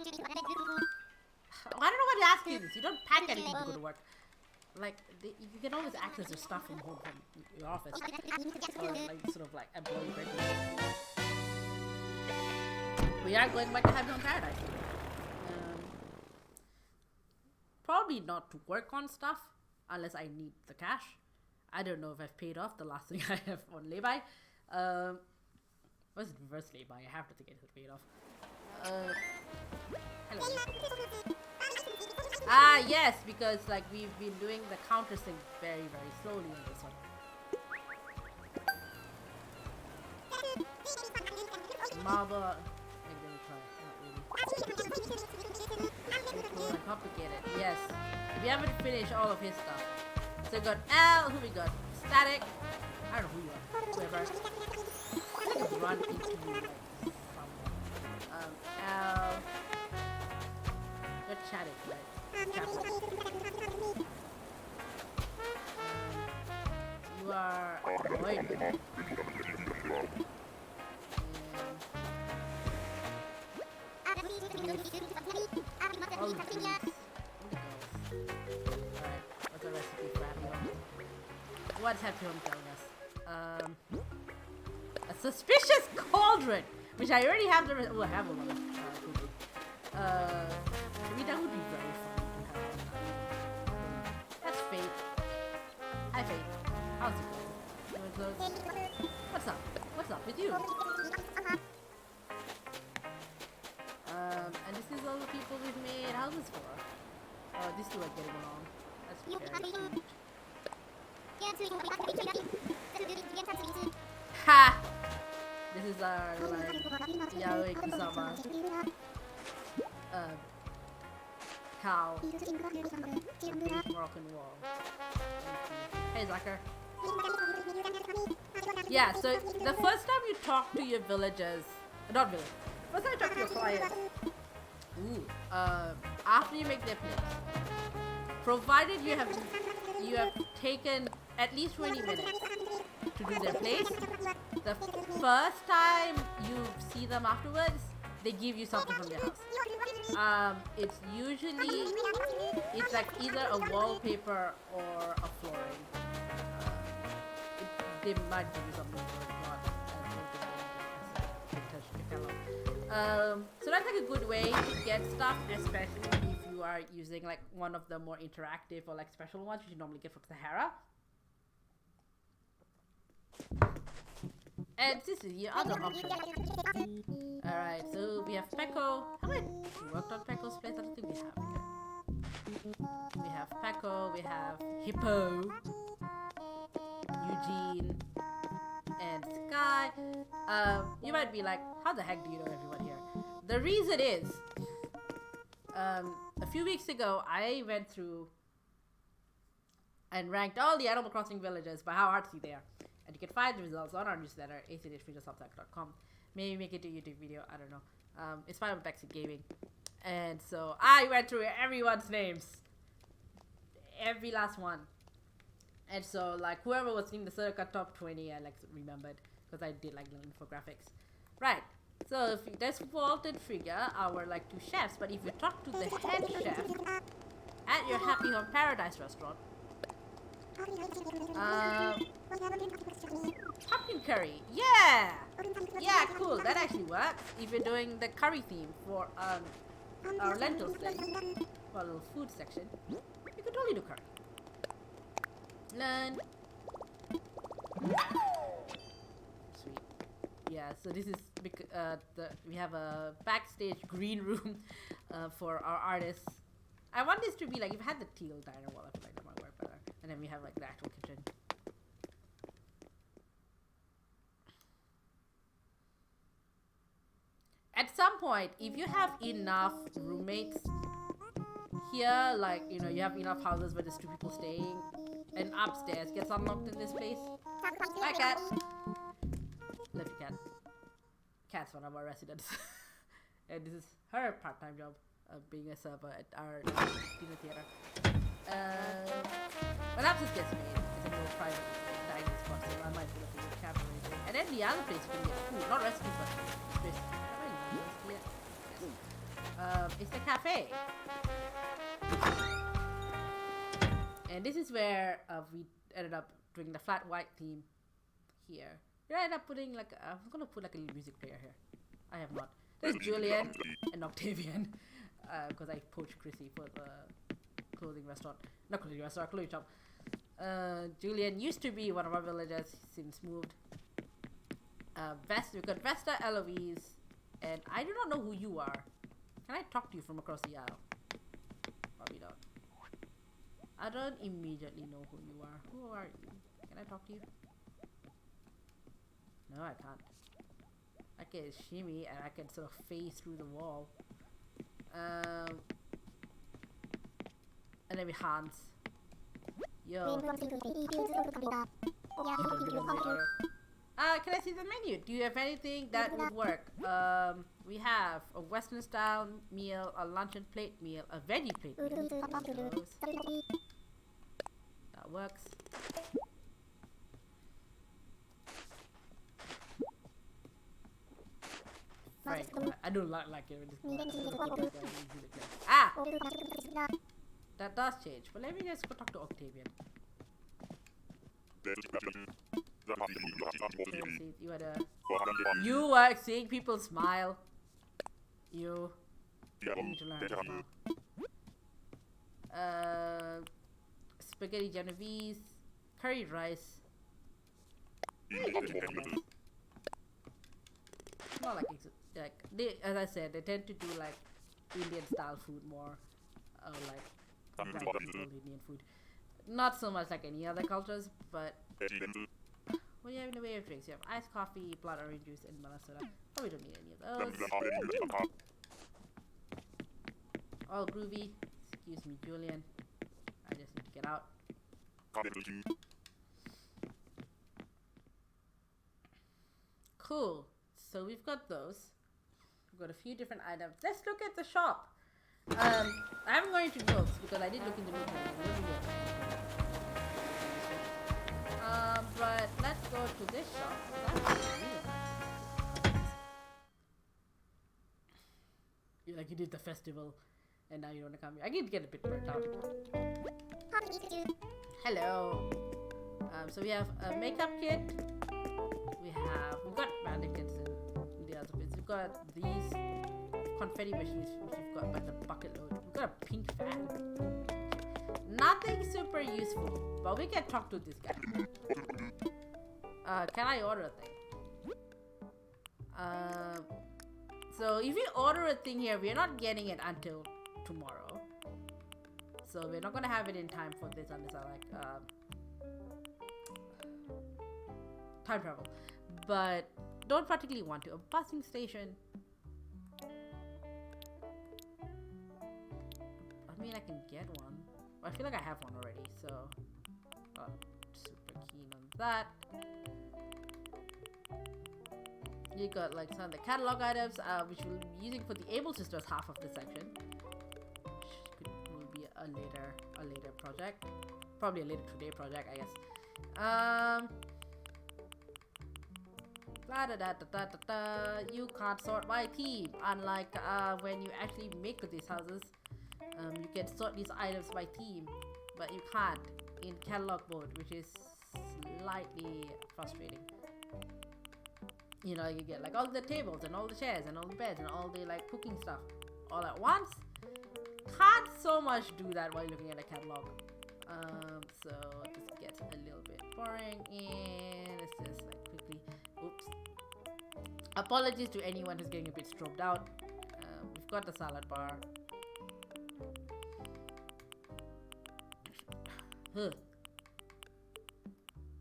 don't know why they ask you this. You don't pack anything to go to work. Like, you can always access your stuff from home, from your office, or like sort of like employee break. We are going back to Happy Home Paradise. Probably not to work on stuff unless I need the cash. I don't know if I've paid off the last thing I have on lay-by. Was it reverse lay-by? I have to think it's paid off. Hello. Ah, yes, because like we've been doing the counter thing very, very slowly on this one. Marble. Maybe let me try. Not really. It's more complicated. Yes. We haven't finished all of his stuff. So we got L. Who we got? Static. I don't know who you are. Whoever. I think I've run into you like somewhere. L. You're chatting, right? You are annoyed. All of these. Alright, what's the recipe for Happy Home? What's Happy Home telling us? A suspicious cauldron, which I already have the. Oh, I have a lot of cooking. I mean, that would be very fun to have. That's Faith. Hi, Faith. How's it going? What's up? What's up with you? And this is all the people we've made houses for. These two are getting along. That's very cute. Ha! This is our like Yahweh Kusama cow Moroccan wall. Hey Zucker. Yeah, so the first time you talk to your villagers, not villagers, first time you talk to your clients, after you make their place, provided you have taken at least 20 minutes to do their place, the first time you see them afterwards, they give you something from their house. It's usually, it's like either a wallpaper or a flooring. They might give you something or not. So that's like a good way to get stuff, especially if you are using like one of the more interactive or like special ones, which you normally get from Sahara. And this is your other option. Alright, so we have Pecco. Have we worked on Pecco's place? I don't think we have. Okay. We have Pecco, we have Hippo, Eugene, and Sky. You might be like, how the heck do you know everyone here? The reason is, a few weeks ago, I went through and ranked all the Animal Crossing villages by how artsy they are. And you can find the results on our newsletter, ACNH.com. Maybe make it a YouTube video, I don't know. It's fine with Backseat Gaming. And so I went through everyone's names. Every last one. And so like whoever was in the circa top 20, I like remembered because I did like little infographics. Right. So if there's Walt and Frigga, our like two chefs. But if you talk to the head chef at your Happy Home Paradise restaurant, pumpkin curry. Yeah, cool. That actually works. If you're doing the curry theme for our lentils thing, for a little food section, you could totally do curry. Learn. Sweet. Yeah. So this is we have a backstage green room for our artists. I want this to be like if I had the teal diner wall, I feel like that might work better. And then we have like the actual kitchen. At some point, if you have enough roommates here, like, you know, you have enough houses where there's two people staying, and upstairs gets unlocked in this place. Hi, cat. Love you, cat. Kat's one of our residents. And this is her part-time job of being a server at our dinner theater. When Abscess gets made, it's a more private dining spot, so I might be looking at cabaret. And then the other place you can get food, not recipes, but space. It's the cafe. And this is where we ended up doing the flat white theme here. We ended up putting like, I'm gonna put like a little music player here. I have not. There's Julian and Octavian, because I poached Chrissy for the clothing restaurant. Not clothing restaurant, clothing shop. Julian used to be one of our villagers, since moved. We've got Vesta, Eloise, and I do not know who you are. Can I talk to you from across the aisle? Probably not. I don't immediately know who you are. Who are you? Can I talk to you? No, I can't. I can shimmy and I can sort of phase through the wall. And then we Hans. Yo. Can I see the menu? Do you have anything that would work? We have a Western style meal, a luncheon plate meal, a veggie plate meal. That works. Right. I don't like it when this Ah! That does change. But let me just go talk to Octavian. You are seeing people smile. You need to learn to smile. Spaghetti Genovese, curry rice. Not like they, as I said, they tend to do like Indian style food more, like white people Indian food. Not so much like any other cultures, but what do you have in the way of drinks? You have iced coffee, blood orange juice, and melon soda. Probably don't need any of those. All groovy. Excuse me, Julian. I just need to get out. Cool. So we've got those. We've got a few different items. Let's look at the shop. I'm going to notes because I did look in the notes. But let's go to this shop. You like you did the festival, and now you want to come here. I can get a bit burnt out. Hello. So we have a makeup kit. We've got mannequins and the other bits. We've got these confetti machines, which we've got by the bucket load. We've got a pink fan. Nothing super useful, but we can talk to this guy. Can I order a thing? So if we order a thing here, we're not getting it until tomorrow. So we're not gonna have it in time for this unless I like time travel. But don't particularly want to. A busing station. I mean, I can get one. I feel like I have one already, so not super keen on that. You got like some of the catalog items, which we'll be using for the Able Sisters half of the section, which will be a later project, probably a later today project, I guess. You can't sort by theme, unlike when you actually make these houses. You can sort these items by theme, but you can't in catalog mode, which is slightly frustrating. You know, you get like all the tables and all the chairs and all the beds and all the like cooking stuff all at once. Can't so much do that while looking at a catalog. So this gets a little bit boring, and let's just like quickly. Oops. Apologies to anyone who's getting a bit strobed out. We've got the salad bar. Huh.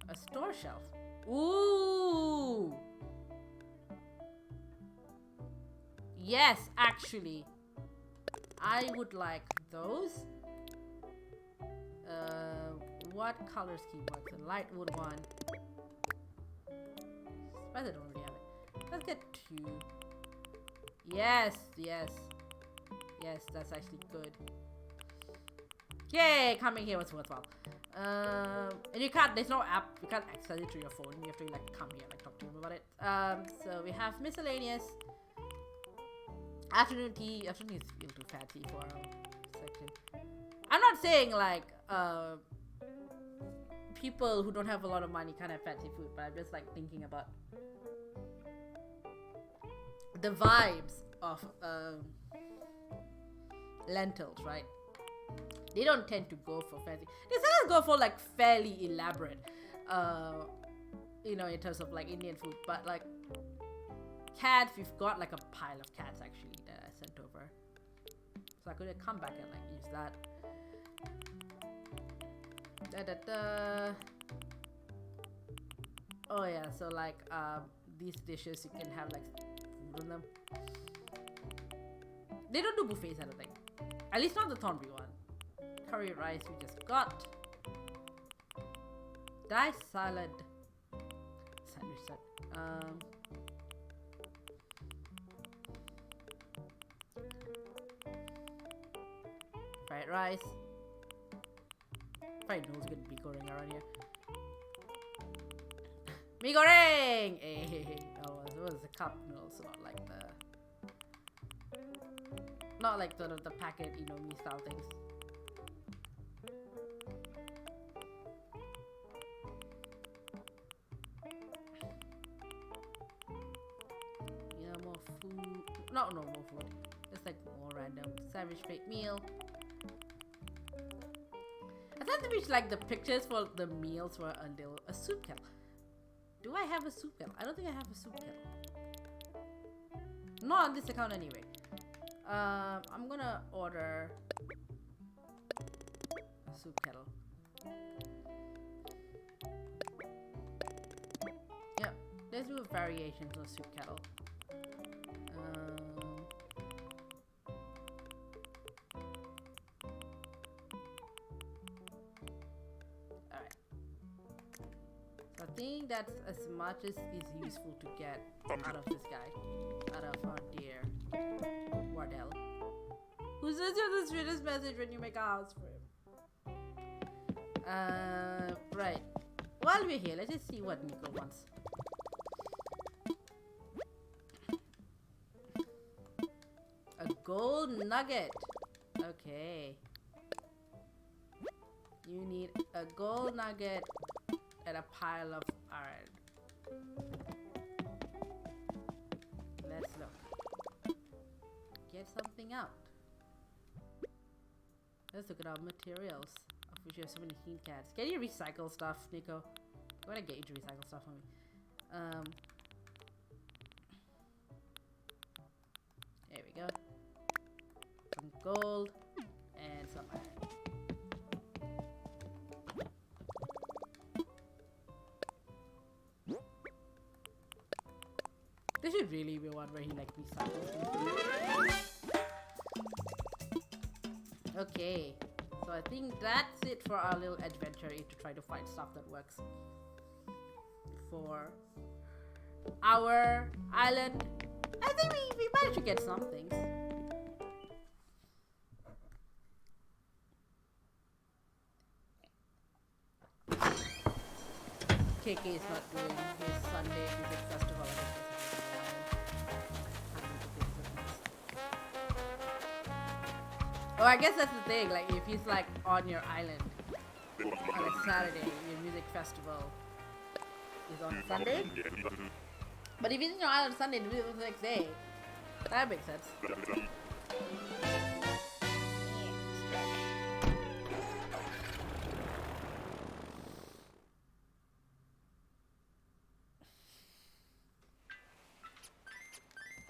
A store shelf. Ooh. Yes, actually. I would like those. What color scheme works? A light wood one. Suppose I don't really have it. Let's get to... Yes, yes. Yes, that's actually good. Yay, coming here was worthwhile. And you can't, there's no app, you can't access it through your phone. You have to like come here, like talk to him about it. So we have miscellaneous. Afternoon tea. Afternoon is a little too fancy for our section. I'm not saying like people who don't have a lot of money can't have fancy food, but I'm just like thinking about the vibes of lentils, right? They don't tend to go for fancy. They sometimes go for like fairly elaborate, you know, in terms of like Indian food. But like cats, we've got like a pile of cats actually that I sent over, so I could come back and like use that. Oh yeah, so like these dishes you can have like food on them. They don't do buffets, I don't think. At least not the Thornbury one. Curry rice we just got. Diced salad. Sandwich set. Fried rice. Fried noodles gonna be going around here. Mee goreng! Hey, oh, it was a cup noodles, not like sort of the packet, you know, me style things. You know, more food. No more food. Just like more random sandwich plate meal. I thought that like the pictures for the meals were until a soup kettle. Do I have a soup kettle? I don't think I have a soup kettle. Not on this account anyway. I'm gonna order a soup kettle. Yeah, let's do variations of soup kettle. Alright. So I think that's as much as is useful to get out of this guy. Out of our dear Wardell. Who sends you the sweetest message when you make a house for him? Right. While we're here, let's just see what Nico wants. A gold nugget. Okay. You need a gold nugget and a pile of iron. Let's look. Get something out. Let's look at our materials, of which we have so many teen cats. Can you recycle stuff, Nico? I'm gonna get you to recycle stuff for me. There we go. Some gold and some iron. This should really be one where he like recycles things. Okay, so I think that's it for our little adventure to try to find stuff that works for our island. I think we managed to get some things. KK is not doing his Sunday music festival. Oh, I guess that's the thing, like if he's like on your island on a Saturday, your music festival is on Sunday. But if he's in your island on Sunday, the next day, that makes sense.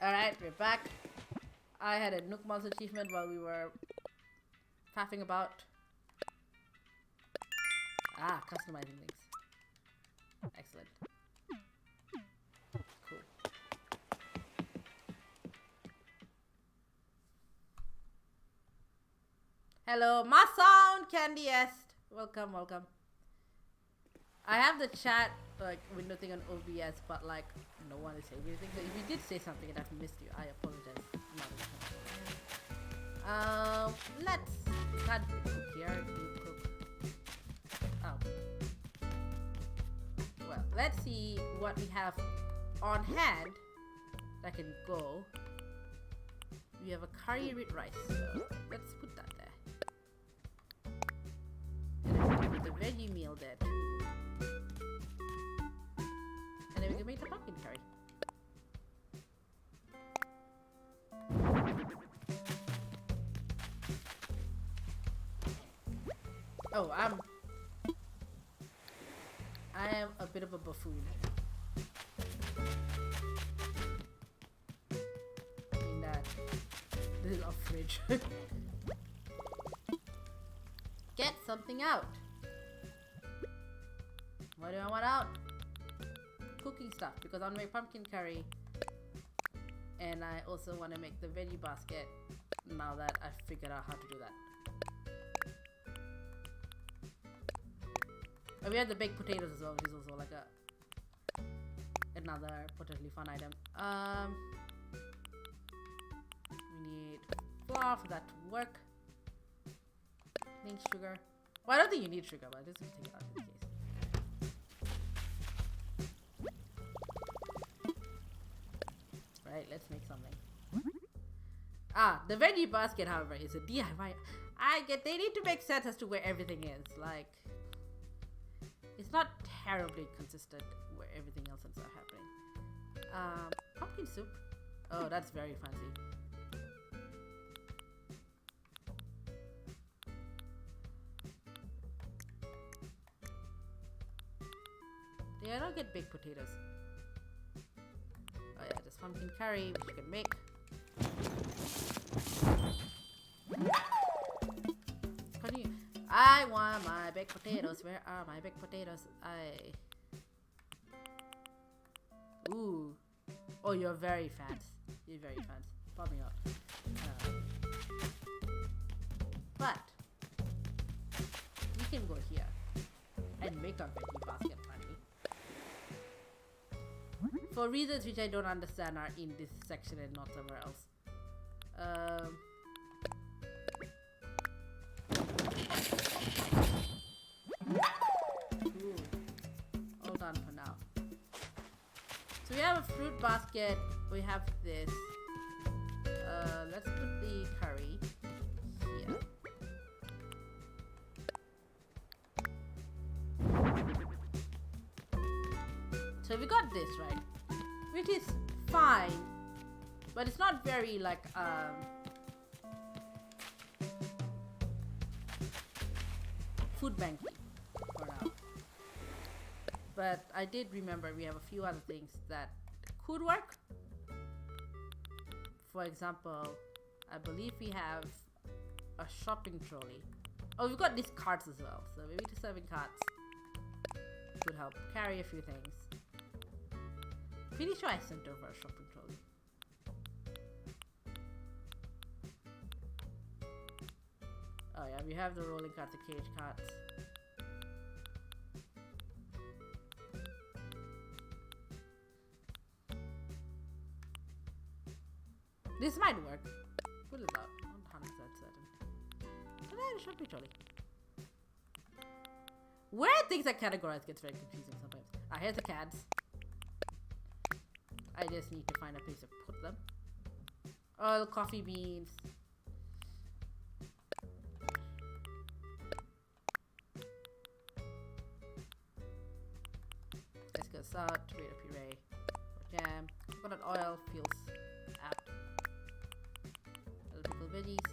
Alright, we're back. I had a Nook Monster achievement while we were faffing about. Ah, customizing things. Excellent. Cool. Hello, my sound Candy Est. Welcome, welcome. I have the chat like window thing on OBS, but like no one is saying anything. So if you did say something and I've missed you, I apologize. Let's can't cook here. You cook. Oh. Well, let's see what we have on hand that can go. We have a curry with rice, so let's put that there. And then we can put the veggie meal there too. And then we can make the pumpkin curry. Oh, I am a bit of a buffoon. I mean that this is our fridge. Get something out. What do I want out? Cooking stuff, because I want to make pumpkin curry. And I also want to make the veggie basket now that I've figured out how to do that. And we have the baked potatoes as well, which is also like another potentially fun item. We need flour for that to work. Need sugar. Well, I don't think you need sugar, but I'm just gonna take it out in this case. Right, let's make something. The veggie basket, however, is a DIY. They need to make sense as to where everything is. Like, it's not terribly consistent where everything else is happening. Pumpkin soup. Oh, that's very fancy. Yeah, I don't get baked potatoes. Oh yeah, just pumpkin curry, which you can make. Continue. I want my baked potatoes. Where are my baked potatoes? Ooh. Oh, you're very fast. You're very fast. Pop me up. But we can go here and make our veggie basket funny. For reasons which I don't understand are in this section and not somewhere else. Ooh. Hold on for now. So we have a fruit basket. We have this. Let's put the curry here. So we got this, right? Which is fine, but it's not very like food banking for now. But I did remember we have a few other things that could work. For example, I believe we have a shopping trolley. Oh, we've got these carts as well, so maybe the serving carts could help carry a few things. Pretty sure I sent over a shopping trolley. Oh yeah, we have the rolling carts, the cage carts. This might work. Pull it out. I'm not 100% certain. But I have a shopping trolley. Where things are categorized gets very confusing sometimes. Here's the cans. I just need to find a place to put them. Oil, coffee beans. Let's go salt, tomato puree, jam, coconut oil feels apt. Little pickled veggies.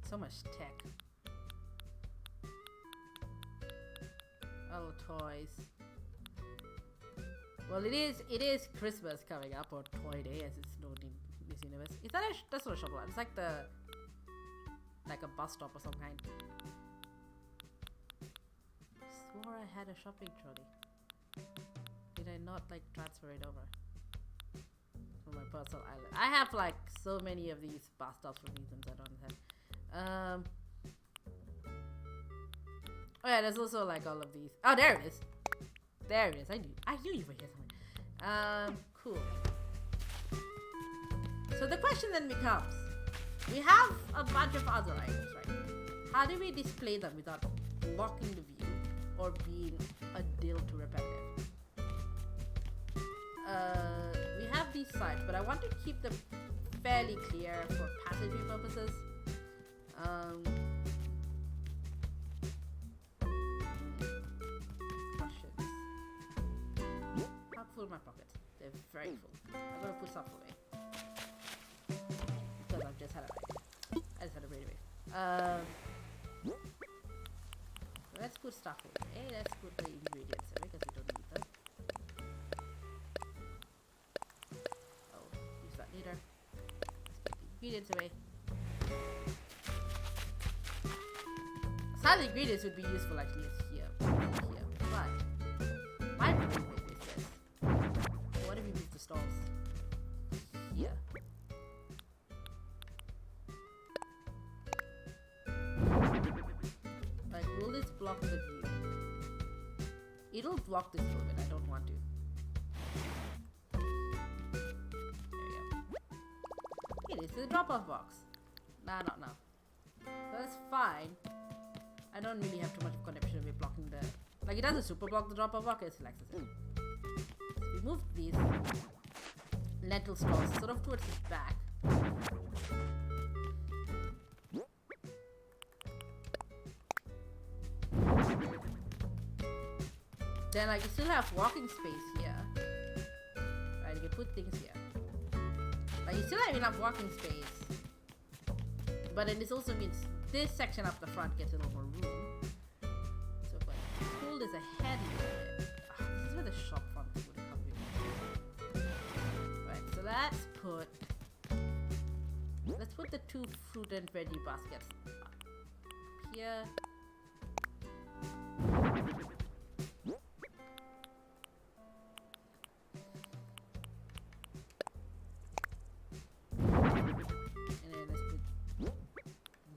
So much tech. All toys. Well, it is Christmas coming up, or Toy Day as it's known in this universe. Is that that's not a shop? It's like a bus stop or some kind. Swore I had a shopping trolley. Did I not like transfer it over from my personal island? I have like so many of these bus stops for reasons I don't understand. Oh yeah, there's also like all of these. Oh, there it is. There it is. I knew you were here somewhere. Cool. So the question then becomes, we have a bunch of other items, right? How do we display them without blocking the view or being a deal too repetitive? We have these sides, but I want to keep them fairly clear for passageway purposes. Questions. How full are my pockets? They're very full. I'm gonna put stuff away. Because I've just had a bite. I just had a brain away. Let's put stuff away. Let's put the ingredients away because we don't need them. Oh, use that later. Let's put the ingredients away. Some of the ingredients would be useful actually here. Here. But my problem is this. What if we move the stalls here? Like, will this block the view? It'll block this little bit. I don't want to. There we go. It is the drop-off box. Nah, not now. So that's fine. I don't really have too much of connection with blocking the... Like, it doesn't super block the drop-off box, it selects it. So we move these lentil stalls sort of towards his back. Then, like, you still have walking space here. Right, you can put things here. Like, you still have enough walking space. But then this also means this section up the front gets a little more room. So if I pull this ahead a little bit. This is where the shop front would come in. Right, so let's put the 2 fruit and veggie baskets up here.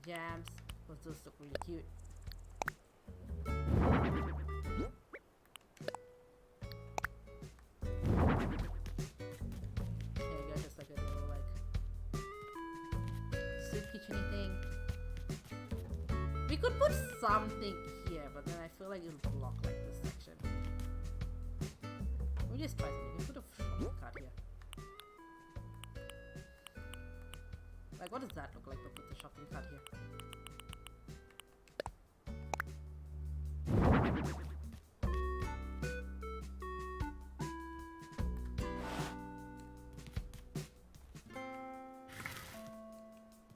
Jams, because those look really cute. There you go, just like a little like soup kitchen-y thing. We could put something here, but then I feel like it'll block like this section. Let me just try something. We can put a shopping cart here. Like, what does that look like if I put the shopping cart here?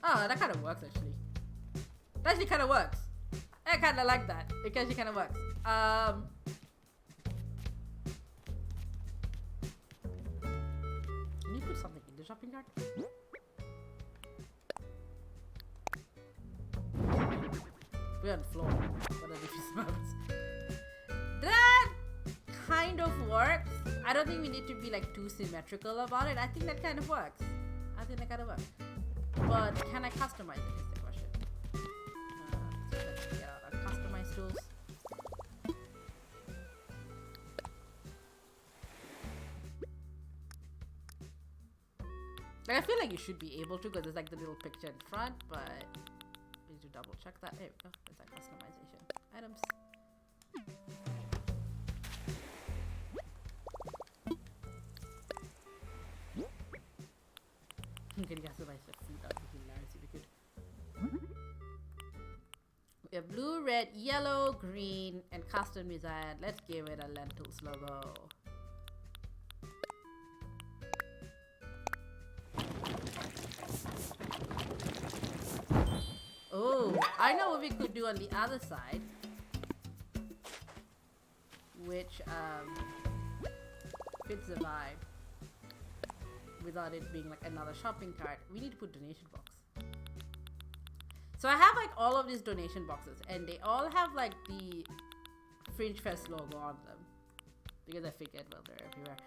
Oh, that kind of works actually. That actually kind of works. I kind of like that. It actually kind of works. Can you put something in the shopping cart? We're on the floor. What are these smells? That kind of works. I don't think we need to be like too symmetrical about it. I think that kind of works. But can I customize it is the question. So let's get out our customize tools. Like, I feel like you should be able to because there's like the little picture in front, but we need to double check that. There we go. There's that customization. Items. You can customize the food. That would be hilarious if we could. We have blue, red, yellow, green, and custom design. Let's give it a Lentils logo. Oh, I know what we could do on the other side, which fits the vibe without it being like another shopping cart. We need to put donation box. So I have like all of these donation boxes, and they all have like the Fringe Fest logo on them because I figured, well, they're everywhere.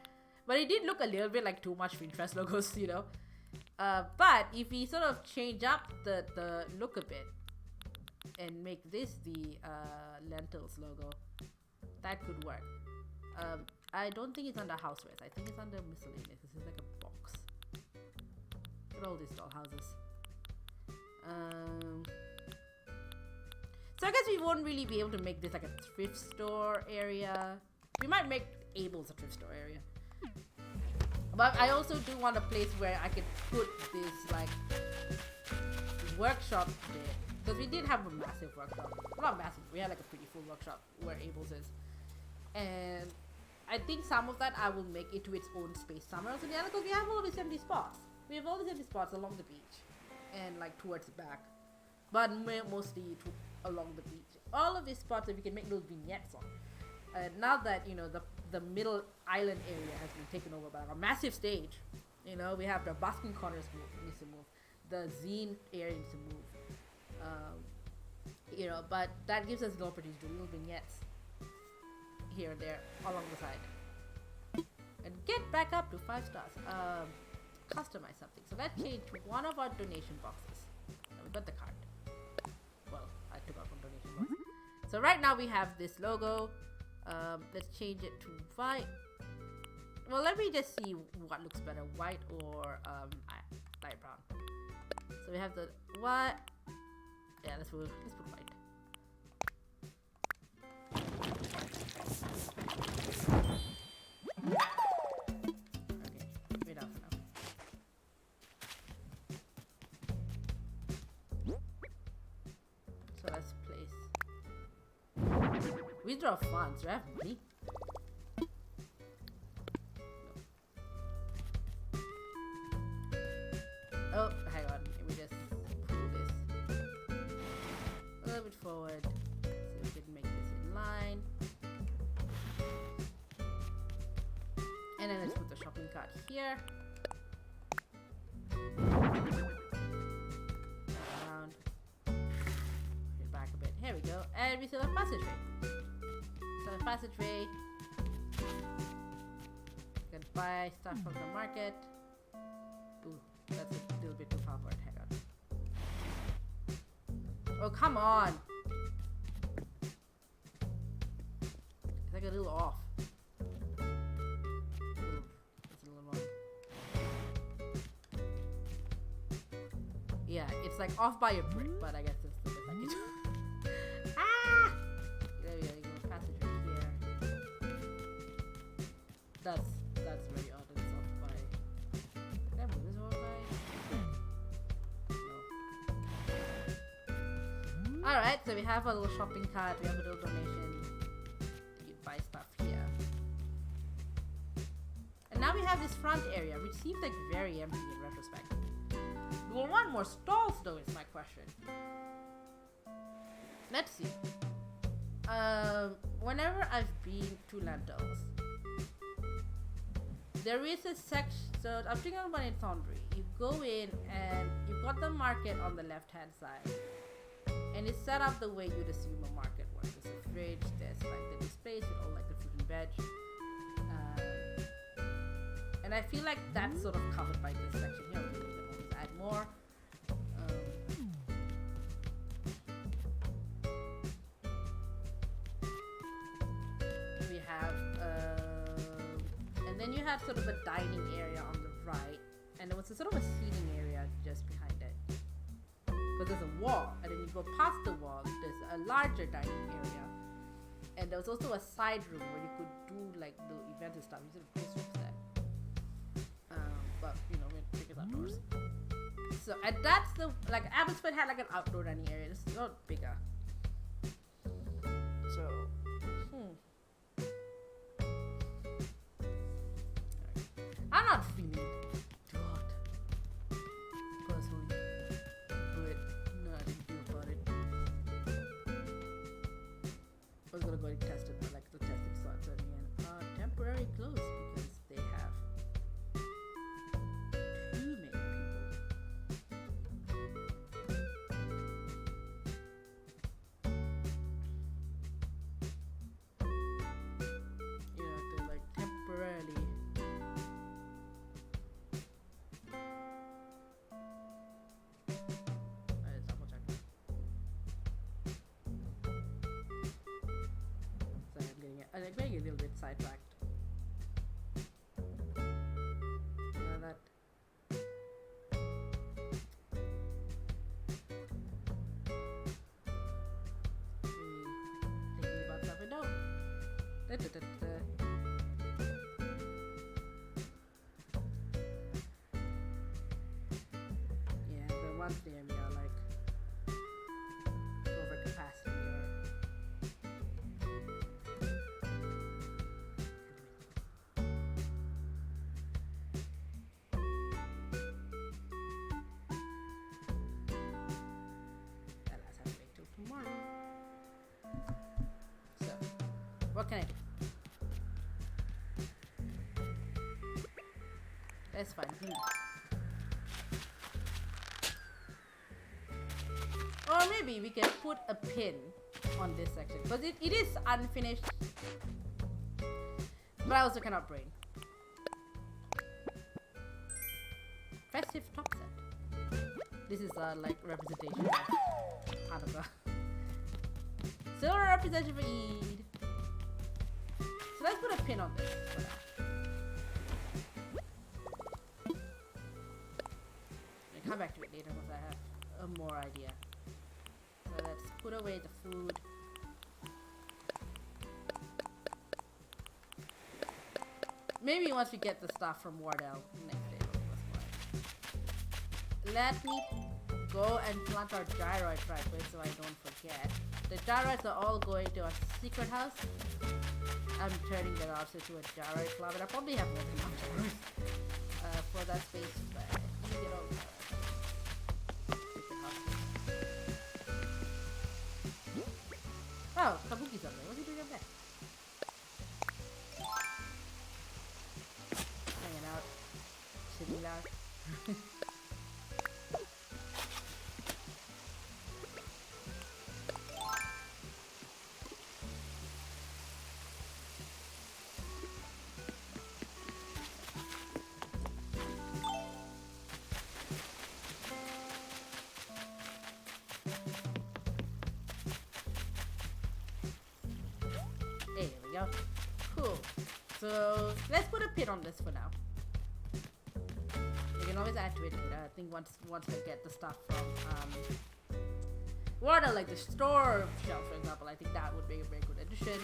But it did look a little bit like too much Fringe Fest logos, you know. But if we sort of change up the look a bit, and make this the Lentils logo, that could work. I don't think it's under housewares. I think it's under miscellaneous. This is like a box. Look at all these doll houses. So I guess we won't really be able to make this like a thrift store area. We might make Abel's a thrift store area. But I also do want a place where I could put this like workshop there. Because we did have a massive workshop. Not massive, we had like a pretty full workshop where Abel's is. And I think some of that I will make into its own space somewhere else in the island, because we have all these empty spots. We have all these empty spots along the beach and like towards the back, but mostly along the beach. All of these spots that we can make little vignettes on. Now that, you know, the middle island area has been taken over by like a massive stage, you know, we have the busking corners needs to move, the zine area needs to move, you know, but that gives us the opportunity to do little vignettes here and there along the side and get back up to 5 stars. Customize something. So let's change one of our donation boxes. We got the card. Well, I took out from donation box. So right now we have this logo. Let's change it to white. Well, let me just see what looks better, white or light brown. So we have the white. Yeah, let's put white. Okay, wait out for now. So let's place. Withdraw funds. Do I have money? No. Oh, hang on. Let me just pull this a little bit forward so we can make this in line. And then let's put the shopping cart here. Around. Get back a bit. Here we go. And we still have passageway. So the passageway. You can buy stuff from the market. Ooh, that's a little bit too far forward. Hang on. Oh, come on. It's like a little off. Yeah, it's like off by a brick, but I guess it's the best I can do. Ah! There we go, passageway here. That's very odd. It's off by. Did I move this over by? No. Alright, so we have a little shopping cart, we have a little donation. You buy stuff here. And now we have this front area, which seems like very empty in retrospect. We'll want more stalls though, is my question. Let's see. Whenever I've been to Lentils, there is a section, so I'm thinking about in Thondry. You go in and you've got the market on the left hand side. And it's set up the way you'd assume a market works. There's a fridge, there's like the displays with all like the fruit and veg. And I feel like that's sort of covered by this section here. Add more. We have, and then you have sort of a dining area on the right, and there was a sort of a seating area just behind it. Because there's a wall, and then you go past the wall, there's a larger dining area, and there was also a side room where you could do like the events and stuff. You sort of post rooms there. But you know, we're bigger outdoors. So, and that's the, like, Abbotsford had like an outdoor dining area. This is a lot bigger. So, I'm not feeling too hot, personally. But, nothing to do about it. I was gonna go and test it, but like the testing slots are again temporary closed because they have too many people. sidetracked. Yeah, that. Thinking about that window. Da, da, da, da. Yeah, the ones near me are like over capacity or. Alas, I have to wait till tomorrow. So, what can I do? That's fine. Or maybe we can put a pin on this section because it is unfinished, but I also cannot bring. Festive top set. This is like representation of Hanukkah. Silver representation for Eid. So let's put a pin on this for now. I'll come back to it later once I have a more idea. So let's put away the food. Maybe once we get the stuff from Wardell next day. Let me go and plant our gyroids right away so I don't forget. The gyroids are all going to our secret house. I'm turning that also to a gyroid club, and I probably have more than enough gyroids for that space, but let me get all the Oh, Kabuki's up there. What's he doing up there? Hanging out. Chilling out. There we go. Cool. So let's put a pin on this for now. We can always add to it later. I think once I get the stuff from Water, like the store shelf, for example, I think that would be a very good addition.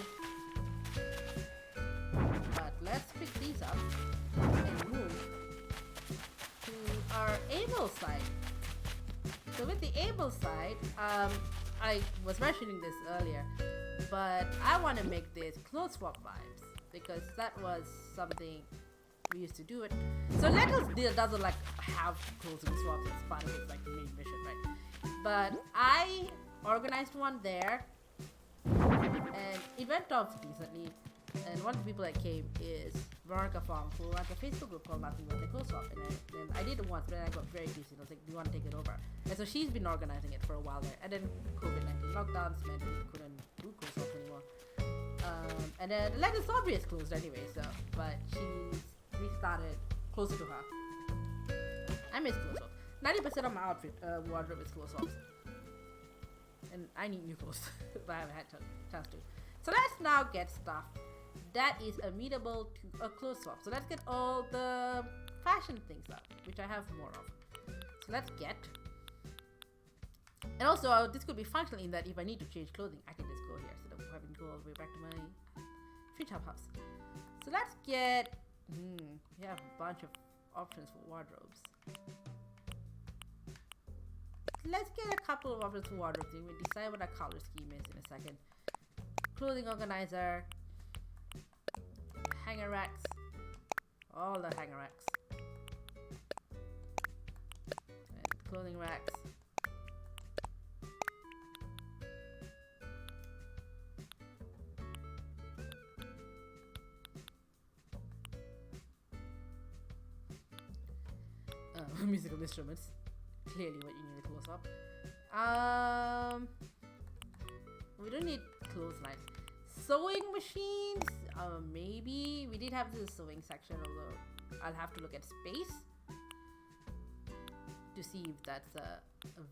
But let's pick these up and move to our able side. So with the able side, I was mentioning this earlier, but I want to make this clothes swap vibes because that was something we used to do it. So Lentils doesn't like have clothing swaps as part of its like main mission, right? But I organized one there, and it went off decently. And one of the people that came is Veronica Fong, who runs a Facebook group called Nothing But the Clothes Swap. And I did it once, but then I got very busy. I was like, do you want to take it over? And so she's been organizing it for a while there. And then COVID-19 lockdowns meant we couldn't do clothes swaps anymore. And then the Lentils Library is closed anyway, so, but she's restarted closer to her. I miss clothes swaps. 90% of my outfit wardrobe is clothes swaps. And I need new clothes, but I haven't had a chance to. So let's now get stuff that is amenable to a clothes swap. So let's get all the fashion things up, which I have more of. So let's get. And also, this could be functional in that if I need to change clothing, I can just go here instead of having to go all the way back to my Fringe house. So let's get. We have a bunch of options for wardrobes. Let's get a couple of options for wardrobes. We'll decide what our color scheme is in a second. Clothing organizer, hanger racks, all the hanger racks, and clothing racks. Musical instruments. Clearly what you need to close up. We don't need clotheslines. Sewing machines? Maybe. We did have the sewing section, although I'll have to look at space to see if that's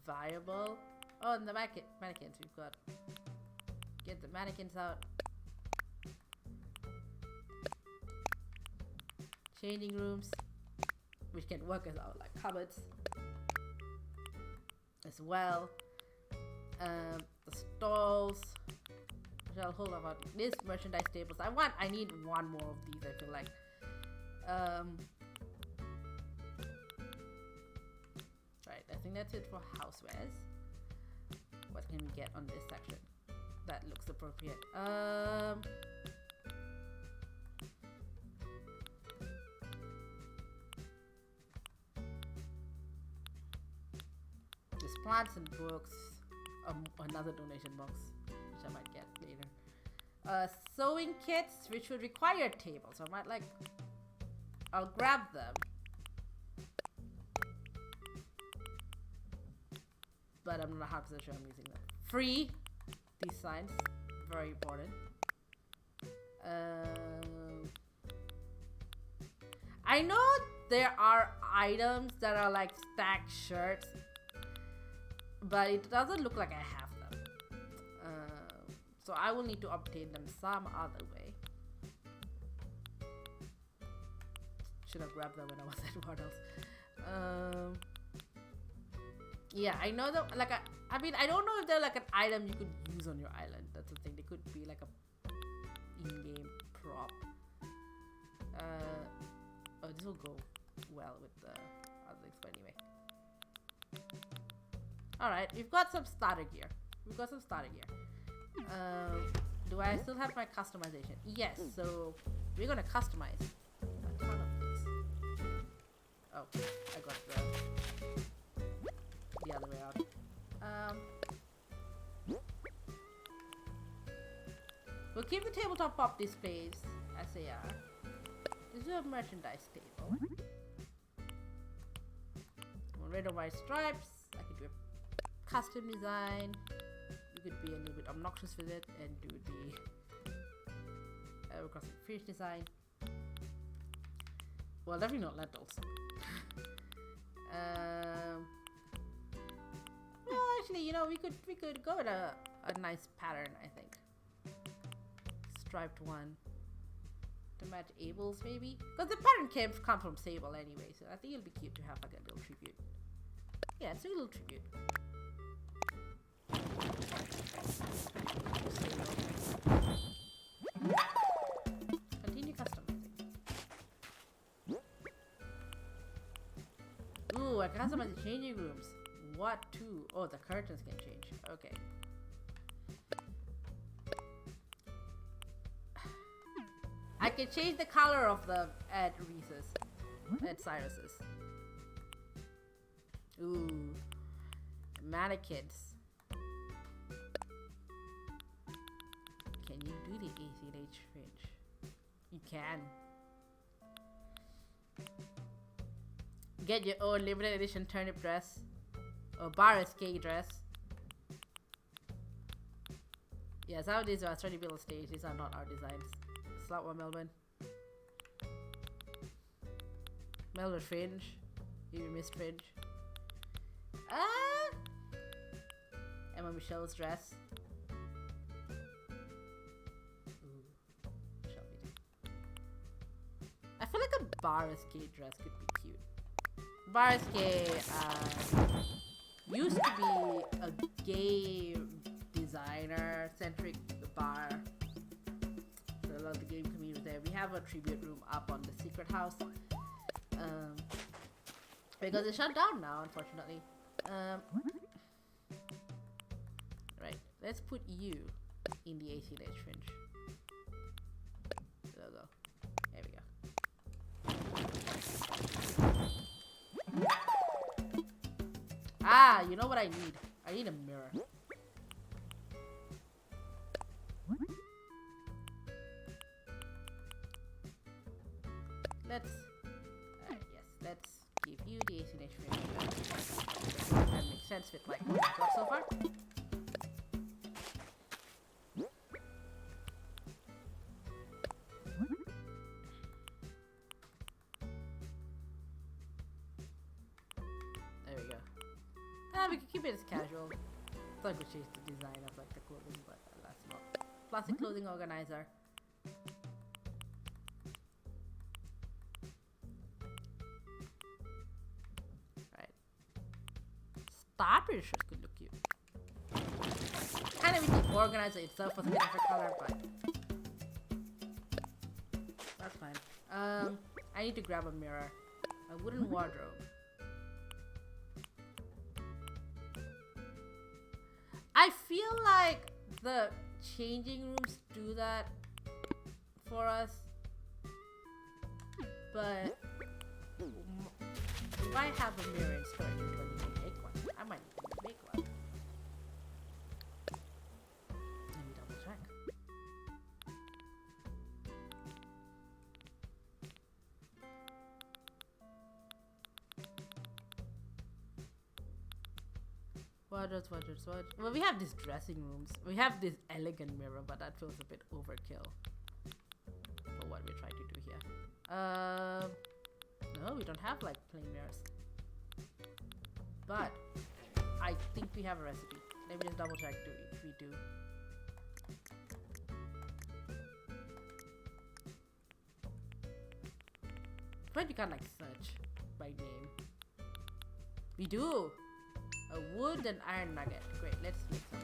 viable. Oh, and the mannequins we've got. Get the mannequins out. changing rooms, which can work as our like cupboards as well. The stalls, which I'll hold about. This merchandise tables. I need one more of these. I feel like. Right. I think that's it for housewares. What can we get on this section that looks appropriate? There's plants and books. Another donation box, which I might get later. Sewing kits, which would require tables. So I might like. I'll grab them. But I'm not 100% sure I'm using them. Free. These signs. Very important. I know there are items that are like stacked shirts, but it doesn't look like I have them. So I will need to obtain them some other way. Should have grabbed them when I was at Waddles. Yeah, I know that. Like, I mean, I don't know if they're like an item you could use on your island. That's the thing. They could be like a in-game prop. Oh, this will go well with the other things, but anyway. Alright, we've got some starter gear. Do I still have my customization? Yes, so we're gonna customize a ton of these. Oh, I got the other way out. We'll keep the tabletop pop displays as they are. This is a merchandise table. Red and white stripes. I could do a custom design. You could be a little bit obnoxious with it and do the custom fish design. Well, definitely not lentils. Well, actually, you know, we could go with a nice pattern. I think striped one to match Abel's maybe, because the pattern come from Sable anyway. So I think it'll be cute to have like a little tribute. Yeah, it's a little tribute. Continue customizing. Ooh, I can customize the changing rooms. What to? Oh, the curtains can change. Okay. I can change the color of the at Reese's, at Cyrus's. Ooh, mannequins. Can you do the ACNH Fringe? You can. Get your own limited edition turnip dress or bar escape dress. Yeah, some of these are trying to build a stage. These are not our designs. Slap one, Melbourne. Melbourne Fringe. You missed Fringe. Emma Michelle's dress. Ooh, shall we do? I feel like a bar escape dress could be cute. Bar escape used to be a gay designer centric bar. So a lot of the game community was there. We have a tribute room up on the secret house. Because it's shut down now, unfortunately. Right, let's put you in the ACNH Fringe logo. There we go. Ah, you know what I need? I need a mirror. Let's give you the ACNH Fringe. That makes sense with like what we've got so far. There we go. We can keep it as casual. It's not good change the design of like the clothing, but that's not. Plastic clothing organizer. starfish could look cute. Kind of wish the organizer itself was a bit of a color, but that's fine. I need to grab a mirror. A wooden wardrobe. I feel like the changing rooms do that for us, but if I have a mirror in storage, do I need to make one? I might need to make one. Let me double check. Wardrobes. Well, we have these dressing rooms. We have this elegant mirror, but that feels a bit overkill for what we're trying to do here. No, we don't have like plain mirrors. But I think we have a recipe. Let me just double check if we do. But you can't like search by name. We do! A wood and iron nugget. Great, let's make some.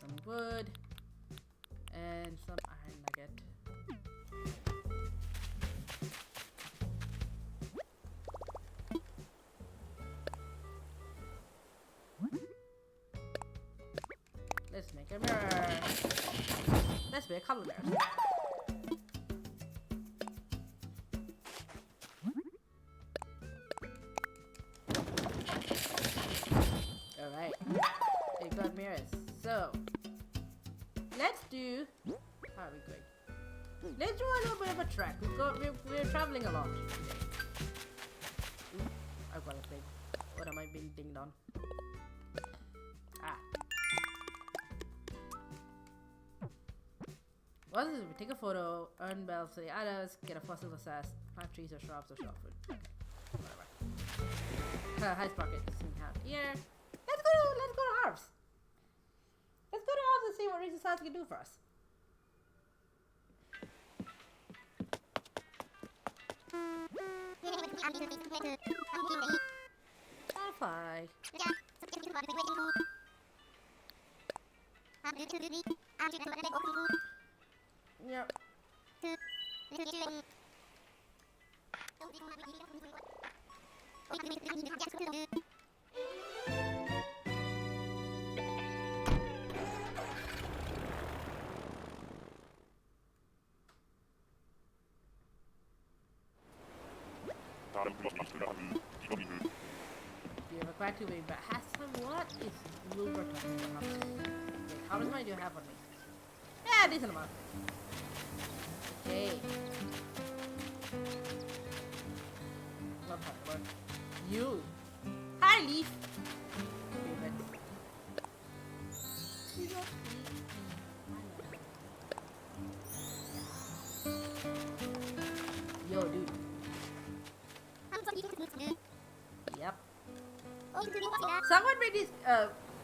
Some wood and some iron nugget. Let's make a mirror. Let's make a color mirror. Alright. We've got mirrors. So let's do, how are we going? Let's do a little bit of a track. We're traveling a lot today. Ooh, I've got a thing. What am I being dinged on? Ah. What is it? We take a photo, earn bells for the others, get a fossil assess, plant trees or shrubs or shrub food. Okay, whatever. High sprocket is seen out here. Let's go to Harv's. Let's go to Harv's and see what Research Science can do for us. I'll fly. Yep. You have a quite way, but has somewhat is lubricant. How much money do you have on me? Yeah, decent amount. Okay. Not hard work. You. Hi, Leaf. Yo, dude. Yep. Someone made this,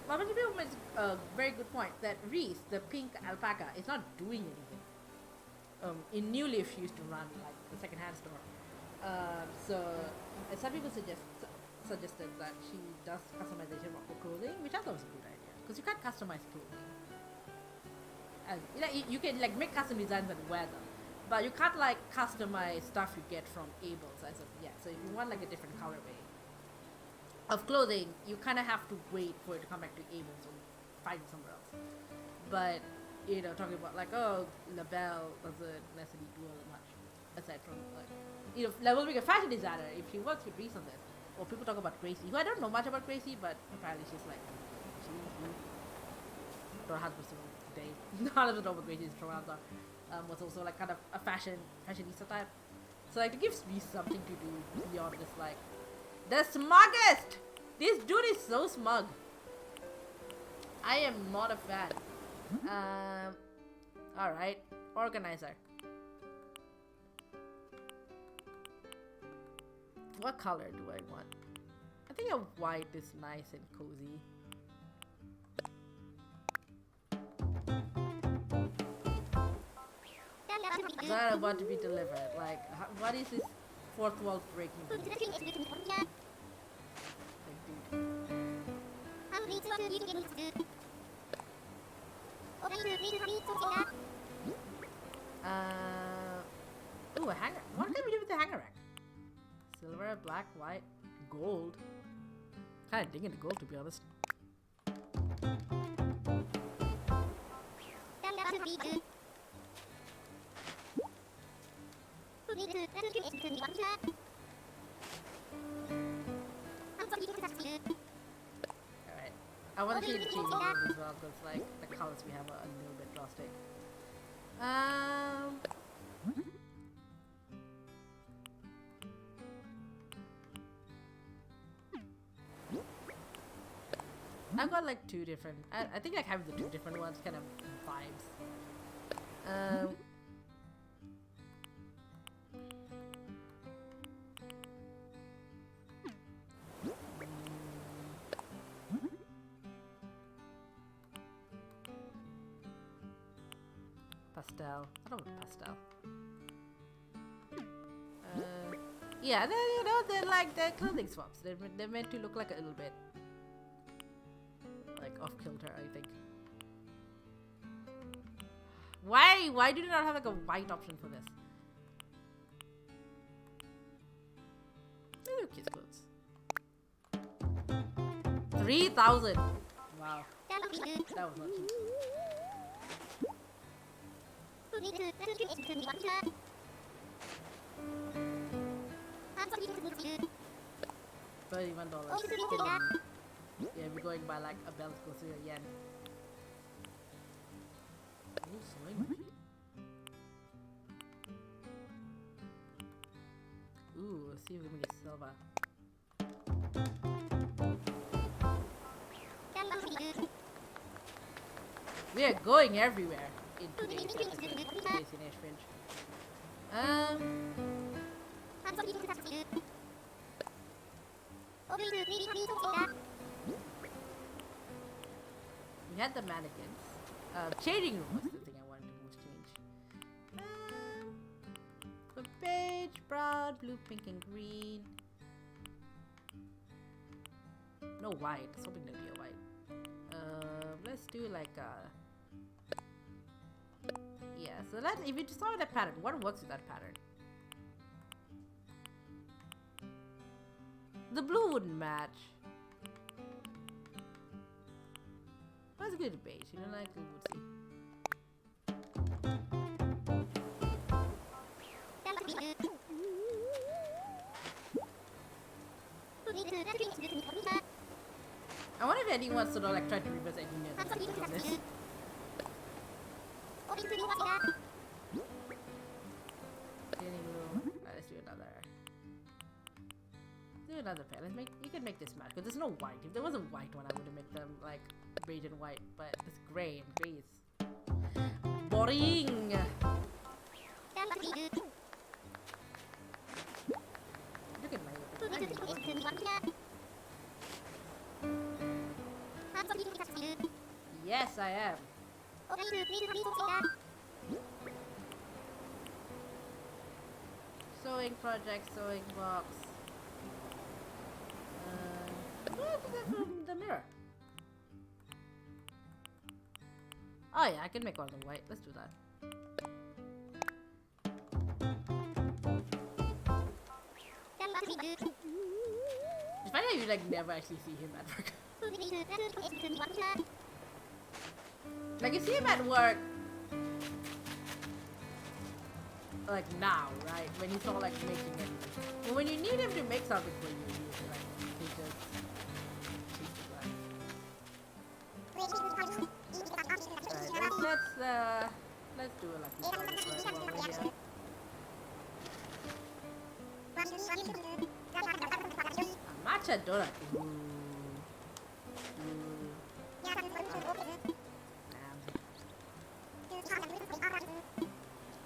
Mama people made a very good point that Reese, the pink alpaca, is not doing anything. In New Leaf, she used to run like a second-hand store. So some people suggested that she does customization for clothing, which I thought was a good idea because you can't customize clothing. And you can like make custom designs and wear them, but you can't like customize stuff you get from Abel's as of yet. So if you want like a different colorway of clothing, you kind of have to wait for it to come back to Abel's or find it somewhere else. But you know, talking about like, oh, LaBelle doesn't necessarily do all much aside from like, you know, LaBelle being a fashion designer. If she works with Reese on this, or people talk about Gracie, who I don't know much about Gracie, but apparently she's like, don't have to today. Not as know what Gracie's Toronto was also like kind of a fashionista type. So like it gives me something to do beyond this like the smuggest. This dude is so smug. I am not a fan. Alright, organizer. What color do I want? I think a white is nice and cozy. That about to be delivered. Like, what is this fourth wall breaking? Like, dude. Ooh, a hanger. What can we do with the hanger rack? Silver, black, white, gold. Kinda digging the gold, to be honest. Alright. I want to see the changing rooms as well, because like the colors we have are a little bit drastic. I've got like two different. I think like having the two different ones kind of vibes. Pastel. I don't want pastel. Yeah, they're like they're clothing swaps. They're meant to look like a little bit like off kilter, I think. Why do they not have like a white option for this? They look kids' clothes. 3,000. Wow. That was not cheap. $31. Yeah, we're going by like a belt goes to a yen. Oh, sewing machine. Ooh, let's see if we can get silver. We are going everywhere in today's episode of ACNH Fringe. We had the mannequins. Changing room was the thing I wanted to most change. Beige, brown, blue, pink, and green. No white. I was hoping there'd be a white. Let's do like a. Yeah. So if you just saw that pattern, what works with that pattern? The blue wouldn't match. Let's go to beige. You know, like we would see. I wonder if anyone sort of like tried to reverse engineer this. Let's do another. Do another pair. You can make this match because there's no white. If there was a white one, I would have made them like beige and white, but it's gray and gray is boring. Look at my yes, I am. Sewing project, sewing box. What is that from the mirror? Oh yeah, I can make all the white. Let's do that. It's funny how you like never actually see him at work. Like you see him at work like now, right? When he's not like making it. But when you need him to make something for you, he's like he just Alright, let's do it like this one over here. A matcha donut. Ooh.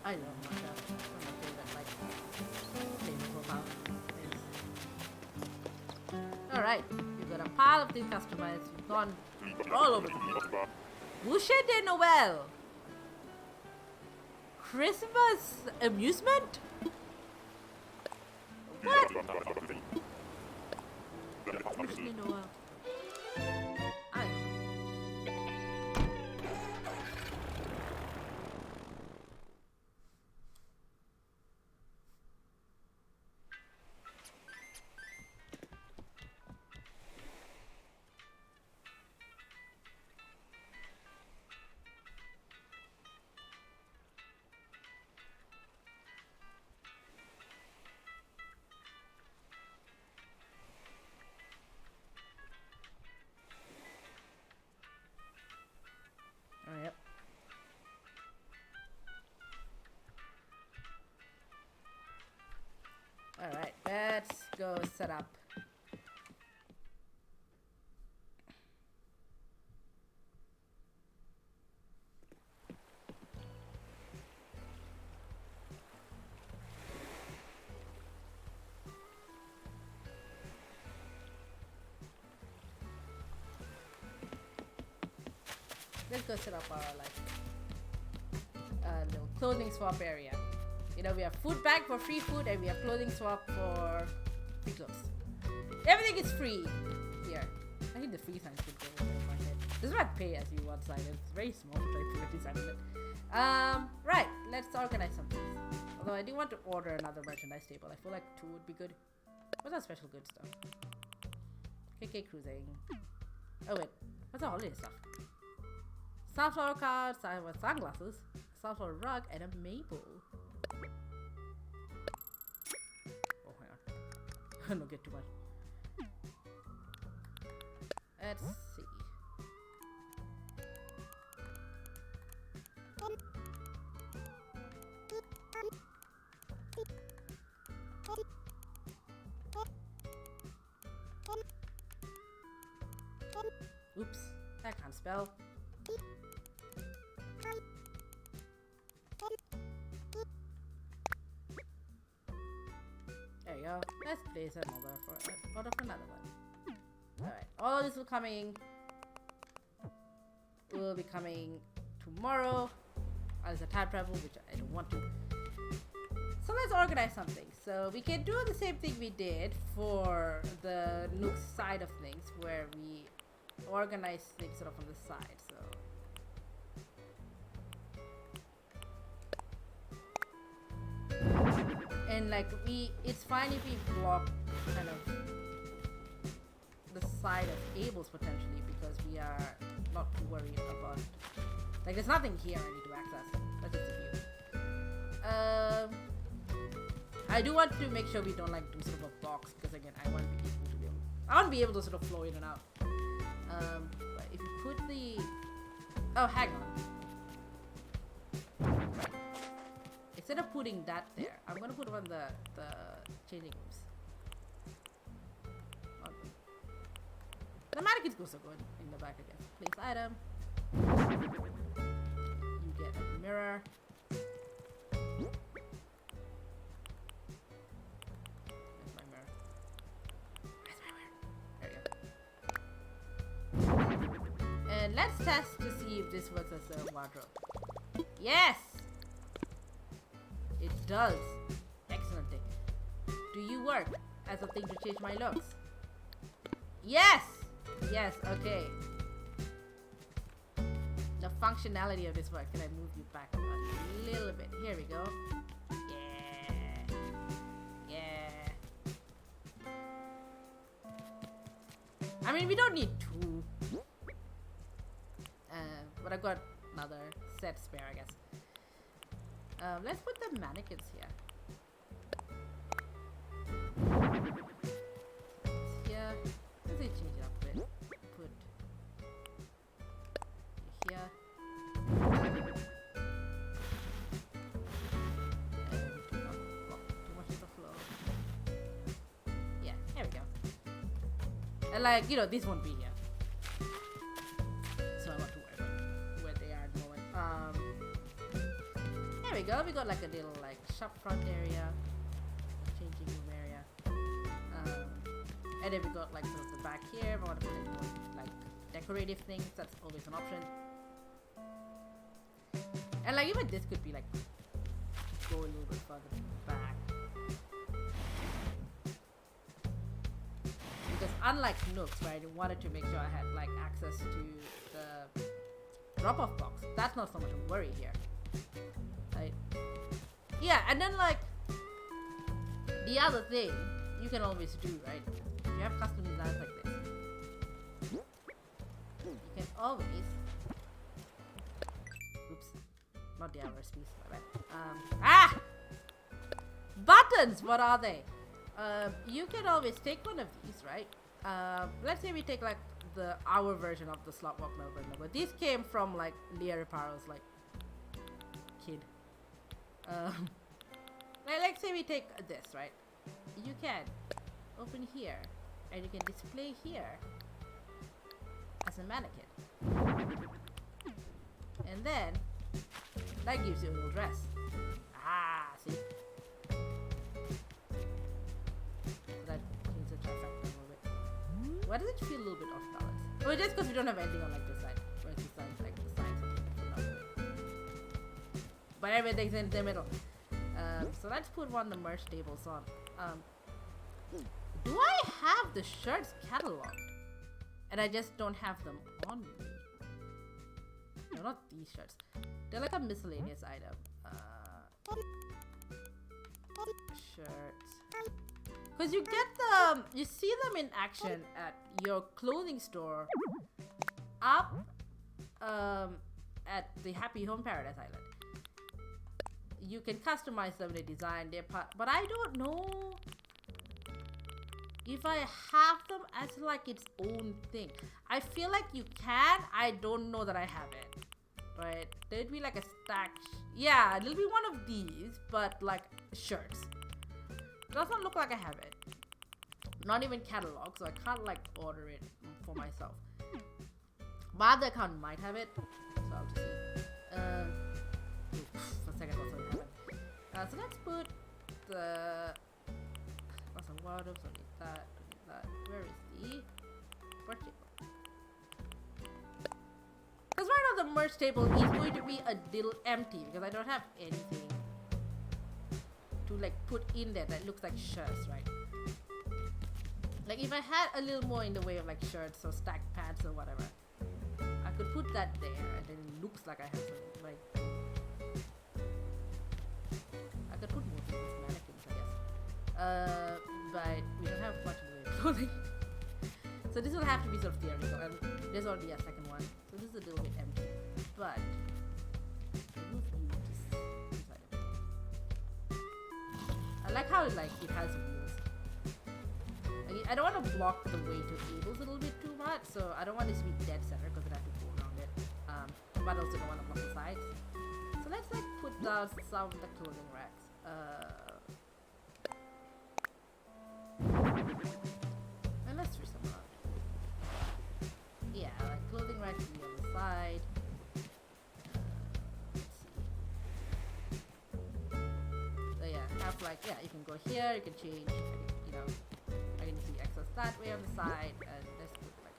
I love matcha. One of my favorite like flavor profile. Alright, we've got a pile of things customized. We've gone all over the place. Boucher de Noël. Christmas amusement? What? Boucher de Noël. Oh, yep. Alright, let's go set up. Let's go set up our little clothing swap area. You know, we have food bank for free food and we have clothing swap for free clothes. Everything is free here. I think the free sign should go over my head. This is what pay as you want sign. It's very small to try to design it. Right, let's organize some things. Although I do want to order another merchandise table. I feel like 2 would be good. What's our special good stuff? KK cruising. Oh wait, what's our holiday stuff? Sunflower cards, I have sunglasses, sunflower rug, and a maple. Oh, hang on. Don't get too much. Let's see. Oops, I can't spell. There you go. Let's place another for another one. Alright, all of this will be coming tomorrow. As a time travel, which I don't want to. So let's organize something. So we can do the same thing we did for the Nook side of things, where we organize things sort of on the side. So and like it's fine if we block kind of the side of Abel's potentially, because we are not too worried about, like, there's nothing here I need to access. That's just a view. I do want to make sure we don't like do sort of a box, because again I want to be able to sort of flow in and out. But if you put the hang on. Instead of putting that there, I'm gonna put on the changing rooms. The mannequins go so good in the back again. Place item. You get a mirror. Where's my mirror? There you go. And let's test to see if this works as a wardrobe. Yes! It does. Excellent thing. Do you work as a thing to change my looks? Yes! Yes, okay. The functionality of this work. Can I move you back a little bit? Here we go. Yeah. Yeah. I mean, we don't need 2. But I've got another set spare, I guess. Let's put the mannequins here. Here. Let's change it up a bit. Put here. And do not block too much of the flow. Yeah, there we go. And like, you know, this won't be here. So I'm not too worried about where they are going. There we go. We got like a little like shop front area, changing room area. And then we got like sort of the back here. If I want to put any more like decorative things, that's always an option. And like even this could be like go a little bit further back. Because unlike Nooks, where I wanted to make sure I had like access to the drop-off box, that's not so much a worry here. Right? Yeah, and then like the other thing you can always do, right? If you have custom designs like this, you can always, oops, not the average piece, my bad. Buttons, what are they? You can always take one of these, right? Let's say we take like our version of the Slotwalk Melbourne logo. These came from like Leah Reparo's like kid. Let's say we take this, right? You can open here and you can display here as a mannequin, and then that gives you a little dress. See, that needs a trifecta a little bit. Why does it feel a little bit off balance? Oh, just because we don't have anything on like this side, whereas this side like the sides, but everything's in the middle. So let's put one of the merch tables on. Do I have the shirts cataloged? And I just don't have them on me. No, not these shirts. They're like a miscellaneous item. Shirts. Because you get them, you see them in action at your clothing store up at the Happy Home Paradise Island. You can customize them, they design their part, but I don't know if I have them as like its own thing. I feel like you can. I don't know that I have it. Right? There'd be like a stack. Yeah, it'll be one of these, but like shirts. Doesn't look like I have it. Not even catalog, so I can't like order it for myself. My other account might have it, so I'll just see. For a second, also have it. So let's put the. Awesome, what else? Don't need that. Don't need that. Where is the merch table? Because right now the merch table is going to be a little empty because I don't have anything to like put in there that looks like shirts, right? Like if I had a little more in the way of like shirts or stacked pants or whatever, I could put that there and then it looks like I have some like. I could put more things as mannequins, I guess. But we don't have much in the way of clothing. So this will have to be sort of theoretical, and there's already a second one, so this is a little bit empty. But I like how it has wheels. I don't want to block the way to cables a little bit too much, so I don't want this to be dead center because I have to go around it. But also don't want to block the sides. So let's like put down some of the clothing racks. And let's switch them around. Yeah, like clothing racks on the other side. Let's see. So yeah, have like, yeah, you can go here, you can change, you know, I can see access that way on the side, and let's put like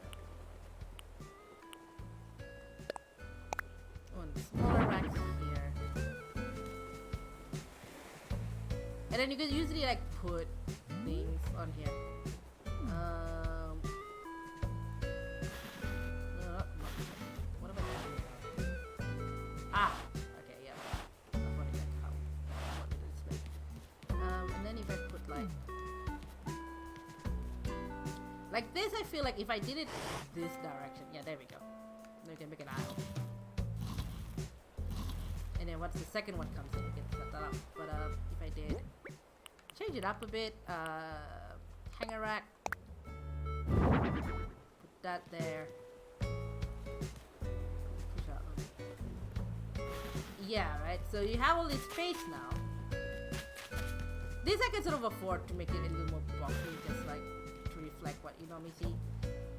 a one smaller racks here. And then you can usually like put things on here. What about that? Okay, yeah. I'm wondering like how what it is like. And then if I put like this, I feel like if I did it this direction, yeah, there we go. Then you can make an aisle. And then once the second one comes in, you can set that up. But if I did change it up a bit, hanger rack, put that there. Push out a little. Yeah, right. So you have all this space now. This I can sort of afford to make it a little more boxy, just like to reflect what you normally see.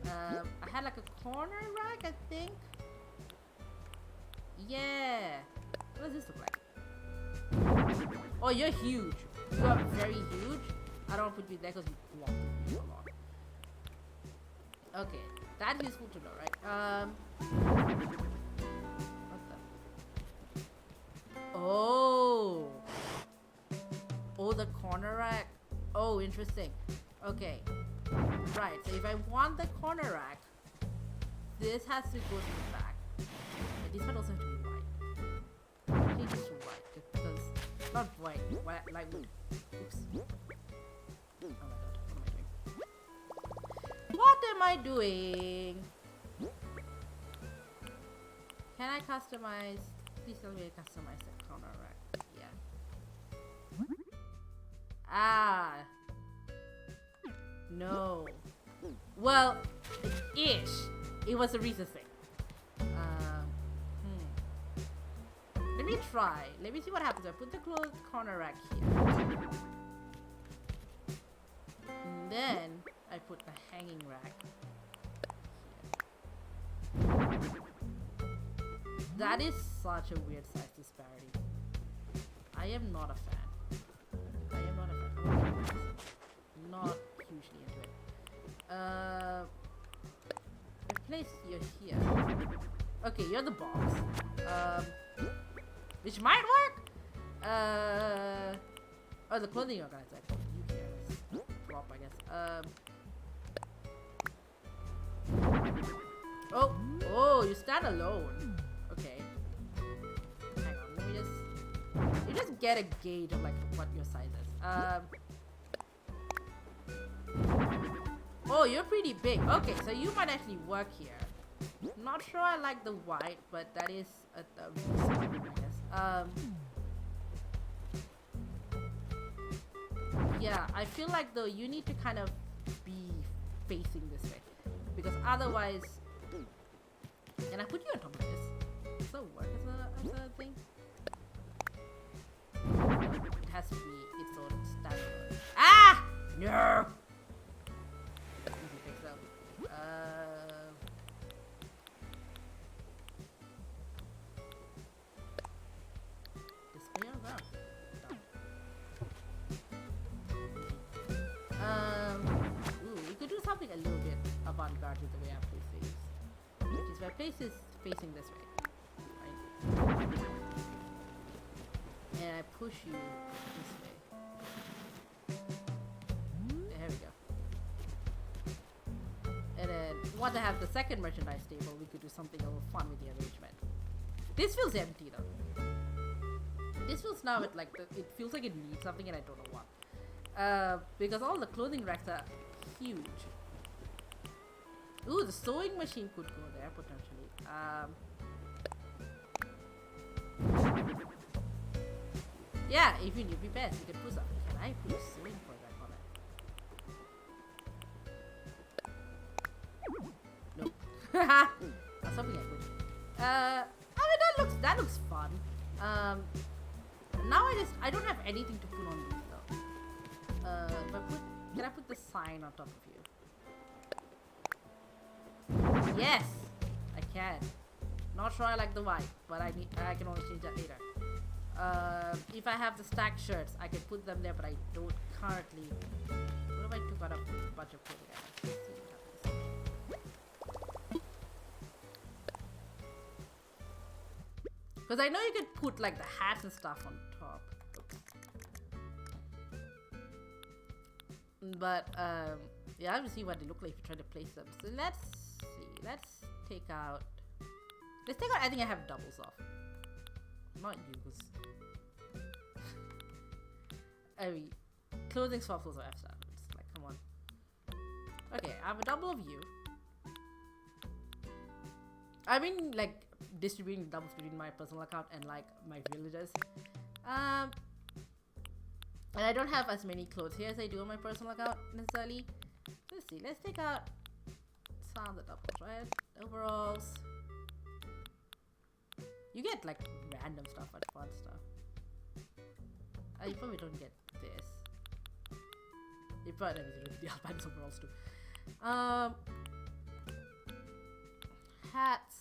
I had like a corner rack, I think. Yeah. What does this look like? Oh, you're huge. You are very huge. I don't want to put you there because you walk a lot. Okay, that's useful to know, right? What the? Oh, oh, the corner rack. Oh, interesting. Okay, right. So if I want the corner rack, this has to go to the back. But this one also has to be white. Change this to white because not white, like oops. Oh my god, what am I doing? Can I customize? Please tell me I customize the corner rack. Yeah. Ah. No. Well, ish. It was a recent thing. Let me try. Let me see what happens. I put the closed corner rack here. And then I put the hanging rack here. That is such a weird size disparity. I am not a fan. Not hugely into it. Place you here. Okay, you're the box. Which might work. Oh, the clothing organizer. You here. Drop, I guess. Oh, you stand alone. Okay. Hang on, let me just. You just get a gauge of like what your size is. Oh, you're pretty big. Okay, so you might actually work here. Not sure I like the white, but that is a reason, I guess. Yeah, I feel like though you need to kind of be facing this way because otherwise. Can I put you on top of this? Does that work as a thing? It has to be its own standalone. Ah! No! Easy fix up. Display around. Ooh, we could do something a little bit avant-garde with the way I place things. Which is my place is facing this way. Right? And I push you this way. There we go. And then once I have the second merchandise table, we could do something a little fun with the arrangement. This feels empty though. This feels now it feels like it needs something and I don't know what. Because all the clothing racks are huge. Ooh, the sewing machine could go there potentially. Yeah, if you need repairs, you can put something. Can I put a sewing program on it? Nope. That's something I could. I mean that looks fun. Now I don't have anything to put on these though. But can I put the sign on top of you? Yes, I can. Not sure I like the white, but I can always change that later. If I have the stacked shirts, I can put them there, but I don't currently. What if I took out a bunch of clothing items? Let's see what happens. Because I know you can put like the hats and stuff on top. But yeah, I have to see what they look like if you try to place them. So let's see. Let's take out. I think I have doubles off. Not you, because I mean, clothing swaps also have stuff. It's like, come on. Okay, I have a double of you. I mean, like distributing doubles between my personal account and like my villagers. And I don't have as many clothes here as I do on my personal account necessarily. Let's see. Let's take out some of the doubles, right? Overalls. You get like random stuff and fun stuff. You probably don't get this. You probably don't get the albino overalls too. Hats.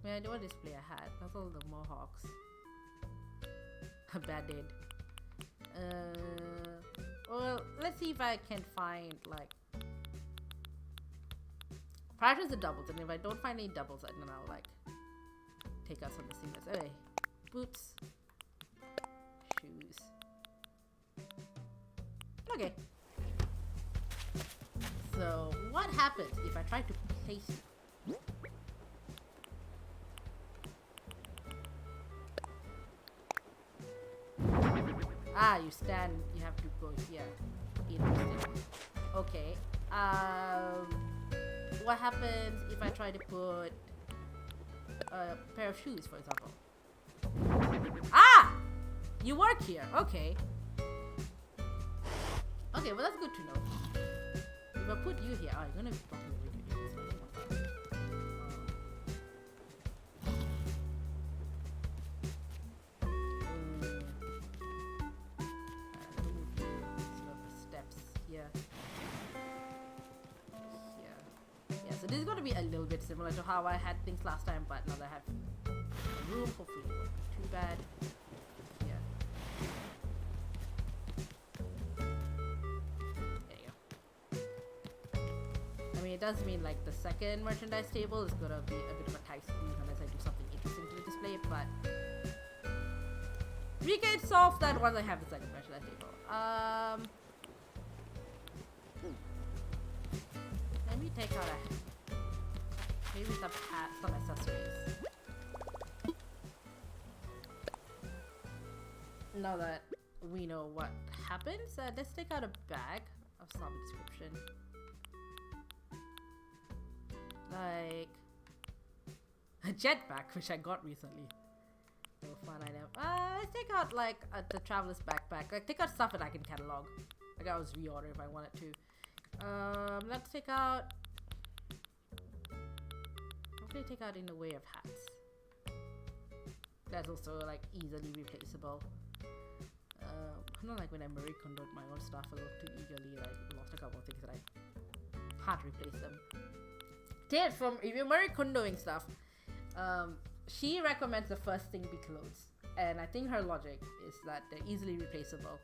I mean, I don't want to display a hat. That's all the mohawks. A bad date. Well, let's see if I can find like priorities the doubles, and if I don't find any doubles, then I'll like take out some of the singles. Okay, boots, shoes. Okay. So what happens if I try to place it? Ah, you stand, you have to go here. Interesting. Okay. What happens if I try to put a pair of shoes, for example? Ah! You work here. Okay. Okay, well that's good to know. If I put you here, oh, you're gonna be blocking the video. So I don't want that. Steps here. Here. Yeah, so this is gonna be a little bit similar to how I had things last time, but now that I have room, hopefully it won't be too bad. It does mean like the second merchandise table is gonna be a bit of a tight squeeze unless I do something interesting to the display, but we can solve that once I have the second merchandise table. Let me take out maybe some hats, some accessories. Now that we know what happens, let's take out a bag of some description. Like a jetpack, which I got recently. So fun item. Let's take out like the traveler's backpack. Like take out stuff that I can catalog. Like I was reorder if I wanted to. Let's take out. What can I take out in the way of hats? That's also like easily replaceable. I don't like when I Marie Kondoed my own stuff a little too eagerly. Like lost a couple of things that I can't replace them. From if you're Marie Kondoing stuff, she recommends the first thing be clothes, and I think her logic is that they're easily replaceable,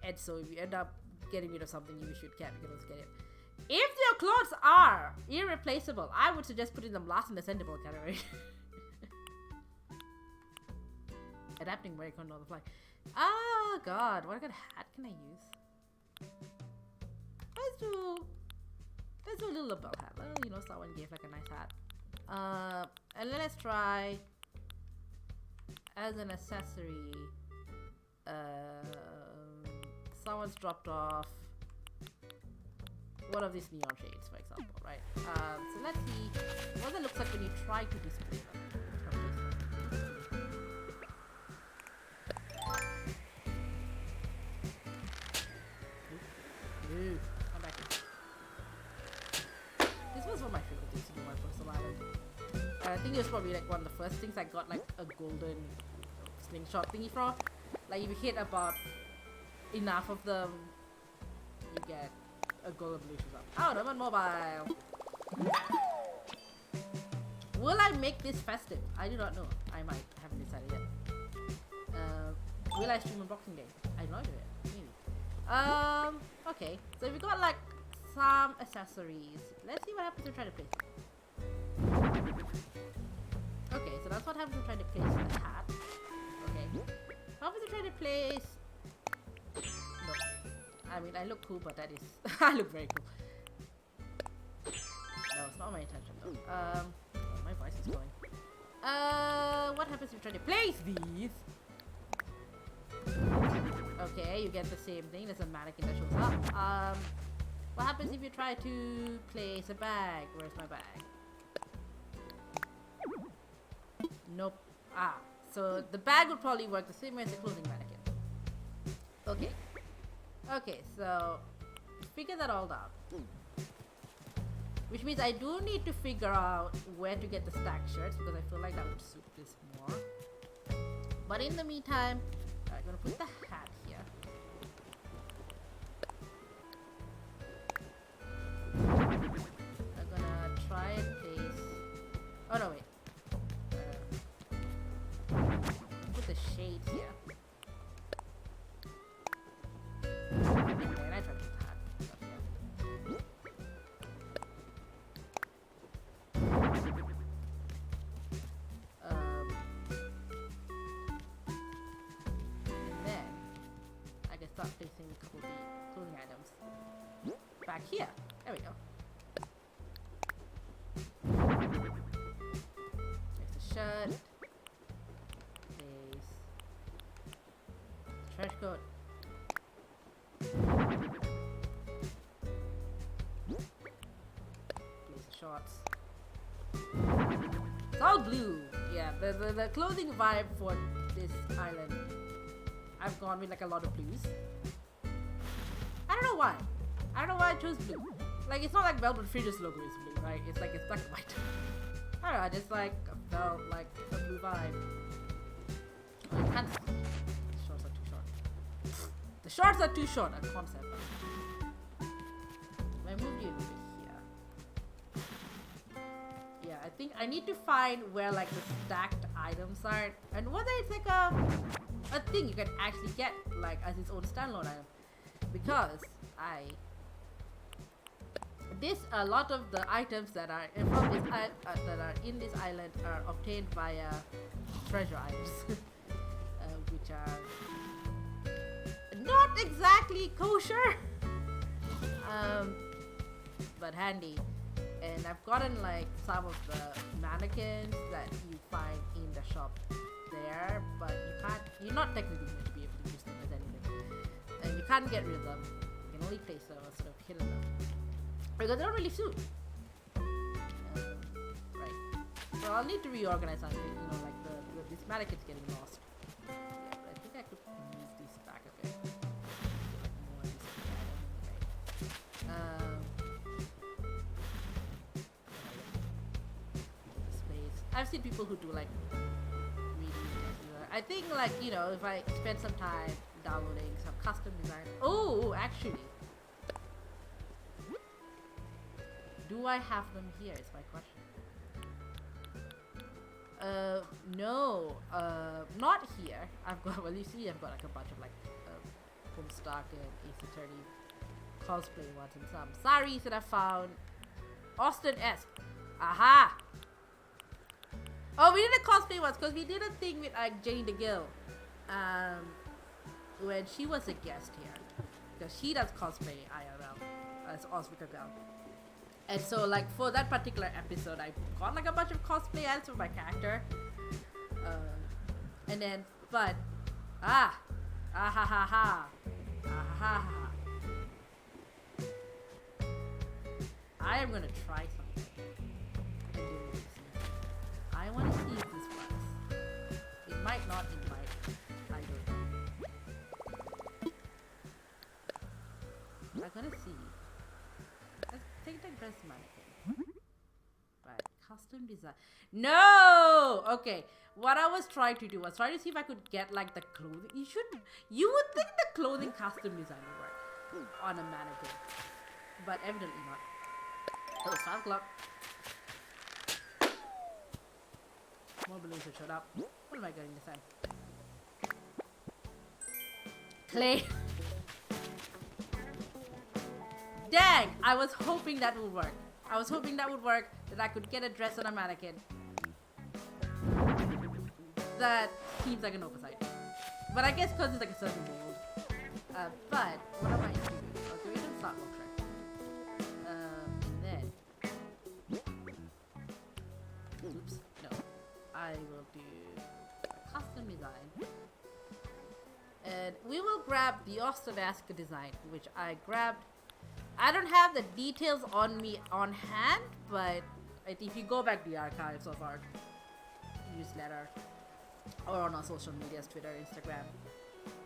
and so if you end up getting rid of something you should get, you can always get it. If your clothes are irreplaceable, I would suggest putting them last in the sendable category. Adapting Marie Kondo on the fly. Oh god, what kind of hat can I use? Let's do a little belt hat. Well, you know, someone gave like a nice hat. And let's try as an accessory. Someone's dropped off one of these neon shades, for example, right? So let's see what it looks like when you try to display them. Ooh, come back here. This was one of my favorite things to do on my personal island. I think it was probably like one of the first things I got like a golden slingshot thingy from. Like if you hit about enough of them, you get a golden blue shoes up. Oh, I'm on mobile. Will I make this festive? I do not know. I might. I haven't decided yet. Will I stream unboxing day? I don't know yet. Maybe. Okay. So we got like some accessories. Let's see what happens if we try to place it. Okay, so that's what happens if we try to place the hat. Okay. How happens if we try to place... No. I mean, I look cool, but that is... I look very cool. No, it's not my intention though. Oh, my voice is going. What happens if we try to place these? Okay, you get the same thing. There's a mannequin that shows up. What happens if you try to place a bag? Where's my bag? Nope. Ah, so the bag would probably work the same way as a clothing mannequin. Okay. Okay, so figure that all out. Which means I do need to figure out where to get the stacked shirts because I feel like that would suit this more. But in the meantime, I'm gonna put the hat here. I'm gonna try and place... Oh no, wait. Put the shade here. for the clothing items. Back here. There we go. There's the shirt. There's the trench coat. There's the shorts. It's all blue. Yeah, the clothing vibe for this island, I've gone with like a lot of blues. I don't know why. I don't know why I chose blue. Like, it's not like Velvet Fringe's logo is blue, right? It's like, it's black and white. I don't know, I just like felt like a blue vibe. Oh, I can't see. The shorts are too short. The shorts are too short, a concept. I moved you over here. Yeah, I think I need to find where like the stacked items are, and whether it's like a thing you can actually get like as its own standalone item, because a lot of the items that are from this that are in this island are obtained via treasure items, which are not exactly kosher, but handy. And I've gotten like some of the mannequins that you find in the shop there, but you're not technically going to be able to use them as anything. And you can't get rid of them. You can only place them or sort of hidden them. Because they don't really suit. Right. So I'll need to reorganize something, you know, like this mannequin's getting lost. Yeah, but I think I could move these back a bit. I've seen people who do like I think like, you know, if I spend some time downloading some custom design. Oh, actually, do I have them here is my question. No, not here. I've got, well, you see I've got like a bunch of like Homestuck and AC30 cosplay ones and some saris that I found Austin-esque. Aha! Oh, we did a cosplay once because we did a thing with Jane DeGill when she was a guest here, because she does cosplay IRL as Oswika Girl. And so like for that particular episode, I got like a bunch of cosplay ads for my character, and then I am gonna try something. I want to see if this works. It might not, it might. I don't know. I'm gonna see. Let's take the dress mannequin. Right, custom design. No! Okay, what I was trying to do was trying to see if I could get like the clothing. You would think the clothing custom design would work on a mannequin, but evidently not. Oh, it's 5 o'clock. More balloons have showed up. What am I getting this time? Clay. Dang! I was hoping that would work. I was hoping that would work, that I could get a dress on a mannequin. That seems like an oversight. But I guess because it's like a certain mold. But what am I doing? Okay, we can start one track. And then... Oops, no. I will do a custom design. And we will grab the Austin-esque design, which I grabbed. I don't have the details on me on hand, but if you go back to the archives of our newsletter or on our social medias, Twitter, Instagram,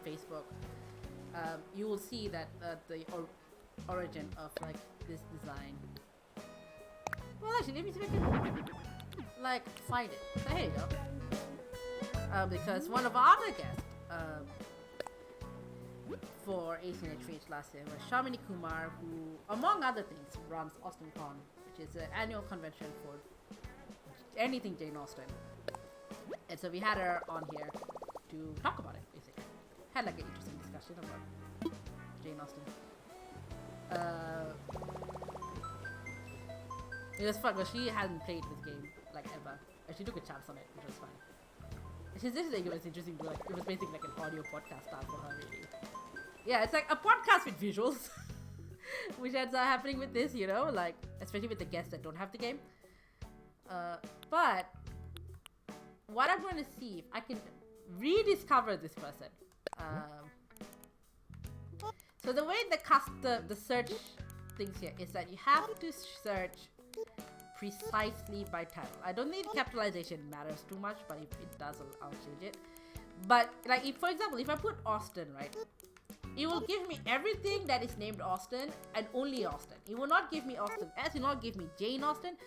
Facebook, you will see that the origin of like this design. Well, actually, let me see if I can like find it. So here you go. Because one of our other guests for ACNH Fringe last year was Shamini Kumar, who, among other things, runs AustinCon, which is an annual convention for anything Jane Austen. And so we had her on here to talk about it, basically. Had like an interesting discussion about Jane Austen. It was fun because she hadn't played this game like ever, and she took a chance on it, which was fun. And she's just like, it was interesting to like, it was basically like an audio podcast style for her, really. Yeah, it's like a podcast with visuals, which ends up happening with this, you know, like especially with the guests that don't have the game. But what I'm going to see if I can rediscover this person. So the way the search things here is that you have to search precisely by title. I don't think capitalization matters too much, but if it does, I'll change it. But like, if, for example, if I put Austin, right, it will give me everything that is named Austin and only Austin. It will not give me Austin S. It will not give me Jane Austen.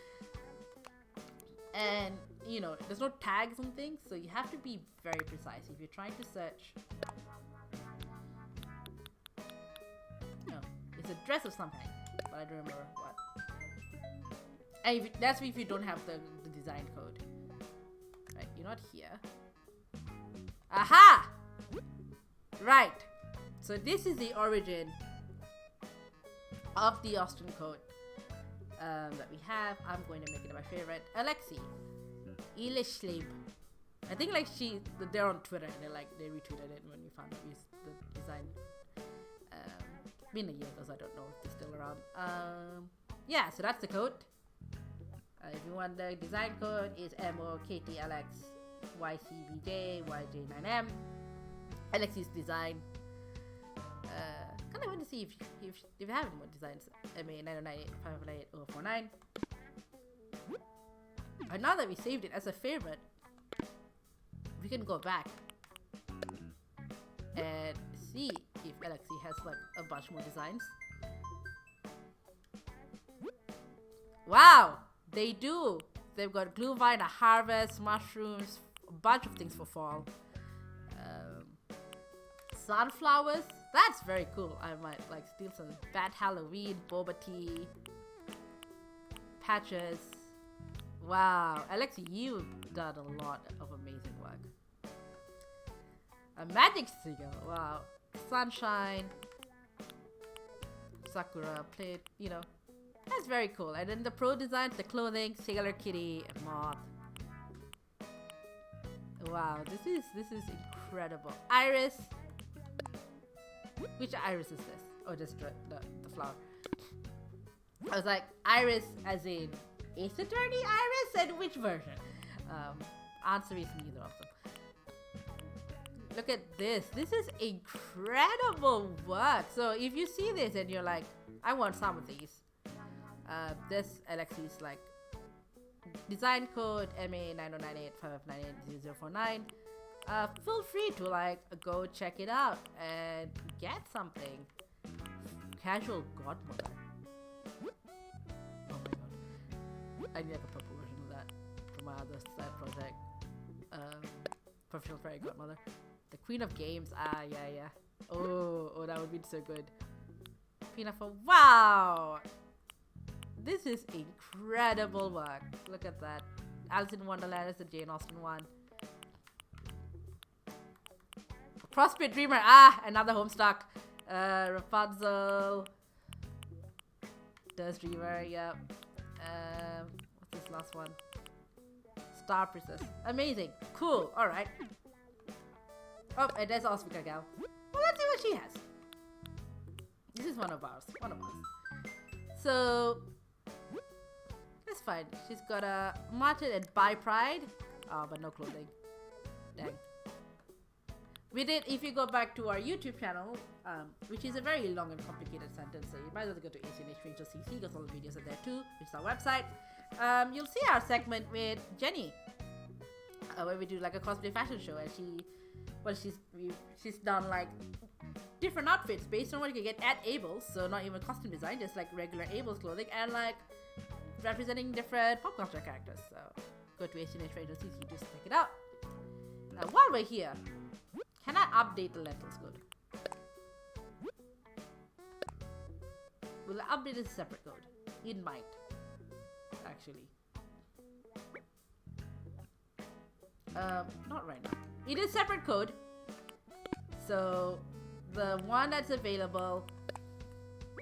And you know, there's no tags and things, so you have to be very precise if you're trying to search. No, it's a dress of some kind, but I don't remember what. And if that's if you don't have the design code. Right, you're not here. Aha! Right. So this is the origin of the Austen code that we have. I'm going to make it my favorite. Alexi. Ilishleib. I think like they're on Twitter and they retweeted it when we found out the design. Been a year though, so I don't know if they're still around. Yeah, so that's the code. If you want the design code, it's MOKTLXYCBJYJ9M. Alexi's design. Kind of want to see if you have any more designs. MA998598049. And now that we saved it as a favorite, we can go back and see if Alexi has like a bunch more designs. Wow, they do. They've got glühwein, a harvest, mushrooms, a bunch of things for fall. Sunflowers. That's very cool. I might like steal some. Bad Halloween, boba tea, patches. Wow, Alexi, you've done a lot of amazing work. A magic sticker. Wow, sunshine, sakura plate. You know, that's very cool. And then the pro designs, the clothing, Sailor Kitty, and moth. Wow, this is incredible. Iris. Which iris is this? Oh, just the flower. I was like, iris as in Ace Attorney Iris? And which version? Answer is neither of them. Look at this. This is incredible work. So if you see this and you're like, I want some of these. This Alexi's like design code MA909855980049. Feel free to like go check it out and get something. Casual Godmother. Oh my god. I need like a purple version of that for my other side project. Professional Fairy Godmother. The Queen of Games. Ah, yeah. Oh, that would be so good. Queen of wow! This is incredible work. Look at that. Alice in Wonderland is the Jane Austen one. Prosperous Dreamer. Ah, another Homestuck. Rapunzel. Does Dreamer, yep. What's this last one? Star Princess. Amazing. Cool. Alright. Oh, and there's Osvika Gal. Well, let's see what she has. This is one of ours. So, that's fine. She's got a Martin and By Pride. Oh, but no clothing. Dang. We did, if you go back to our YouTube channel, which is a very long and complicated sentence, so you might as well go to ACNH Fringe Fest, because all the videos are there too, which is our website. You'll see our segment with Jenny, where we do like a cosplay fashion show, and she's done like different outfits based on what you can get at Abel's, so not even costume design, just like regular Abel's clothing, and like representing different pop culture characters. So go to ACNH Fringe Fest, just check it out. Now while we're here, can I update the Lentils code? We'll update a separate code. It might, actually. Not right now. It is separate code. So the one that's available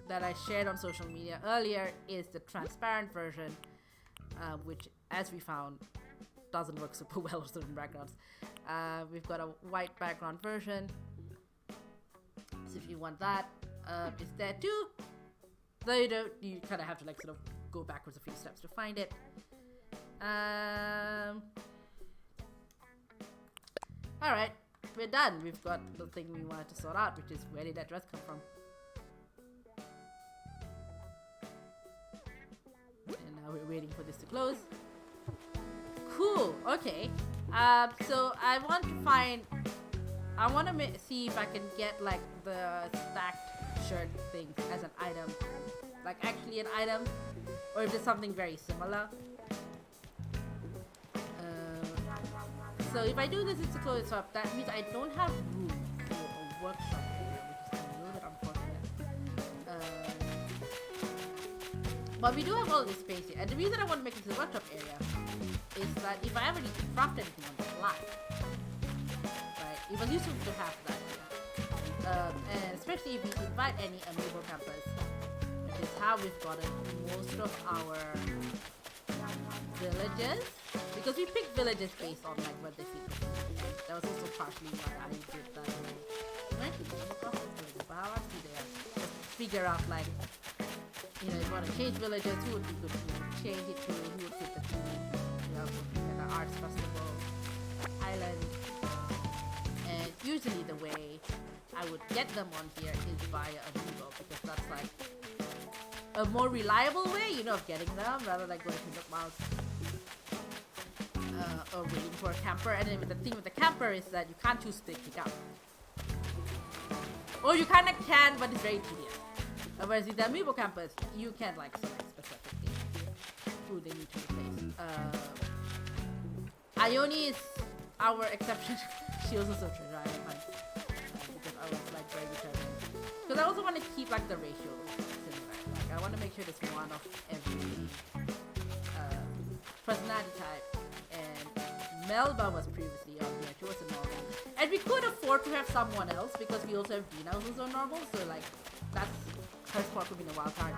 that I shared on social media earlier is the transparent version, which, as we found, doesn't work super well with certain backgrounds. We've got a white background version. So if you want that, it's there too. Though you kind of have to like sort of go backwards a few steps to find it. Alright, we're done. We've got the thing we wanted to sort out, which is where did that dress come from? And now we're waiting for this to close. Cool, okay. So I want to see if I can get like the stacked shirt thing as an item. Like actually an item, or if it's something very similar. So if I do this, it's a close up. That means I don't have room for a workshop area, which is a little bit unfortunate. But we do have all this space here, and the reason I want to make it a workshop area is that if I ever need to craft anything on the fly, right, it was useful to have that here. And especially if we invite any amiibo campers, which is how we've gotten most of our villages, because we picked villages based on like what they feed. That was also partially why I did that. But how else do they figure out like, you know, if you want to change villages, who would be good to change it to, who would fit the theme, you know, at the arts festival, island. And usually the way I would get them on here is via amiibo, because that's like a more reliable way, you know, of getting them rather than going through the miles or waiting for a camper. And then the thing with the camper is that you can't choose to pick up. Or you kind of can, but it's very tedious. Whereas with the amiibo campers, you can like select specifically who they need to replace. Ione is our exception. She was also treasure island hunt because I was like very determined. Because I also want to keep like the ratio similar. Like I want to make sure there's one of every personality type. And Melba was previously on here. She was a normal, and we could afford to have someone else because we also have Dina who's on normal. So like that's her spot would be the wild card.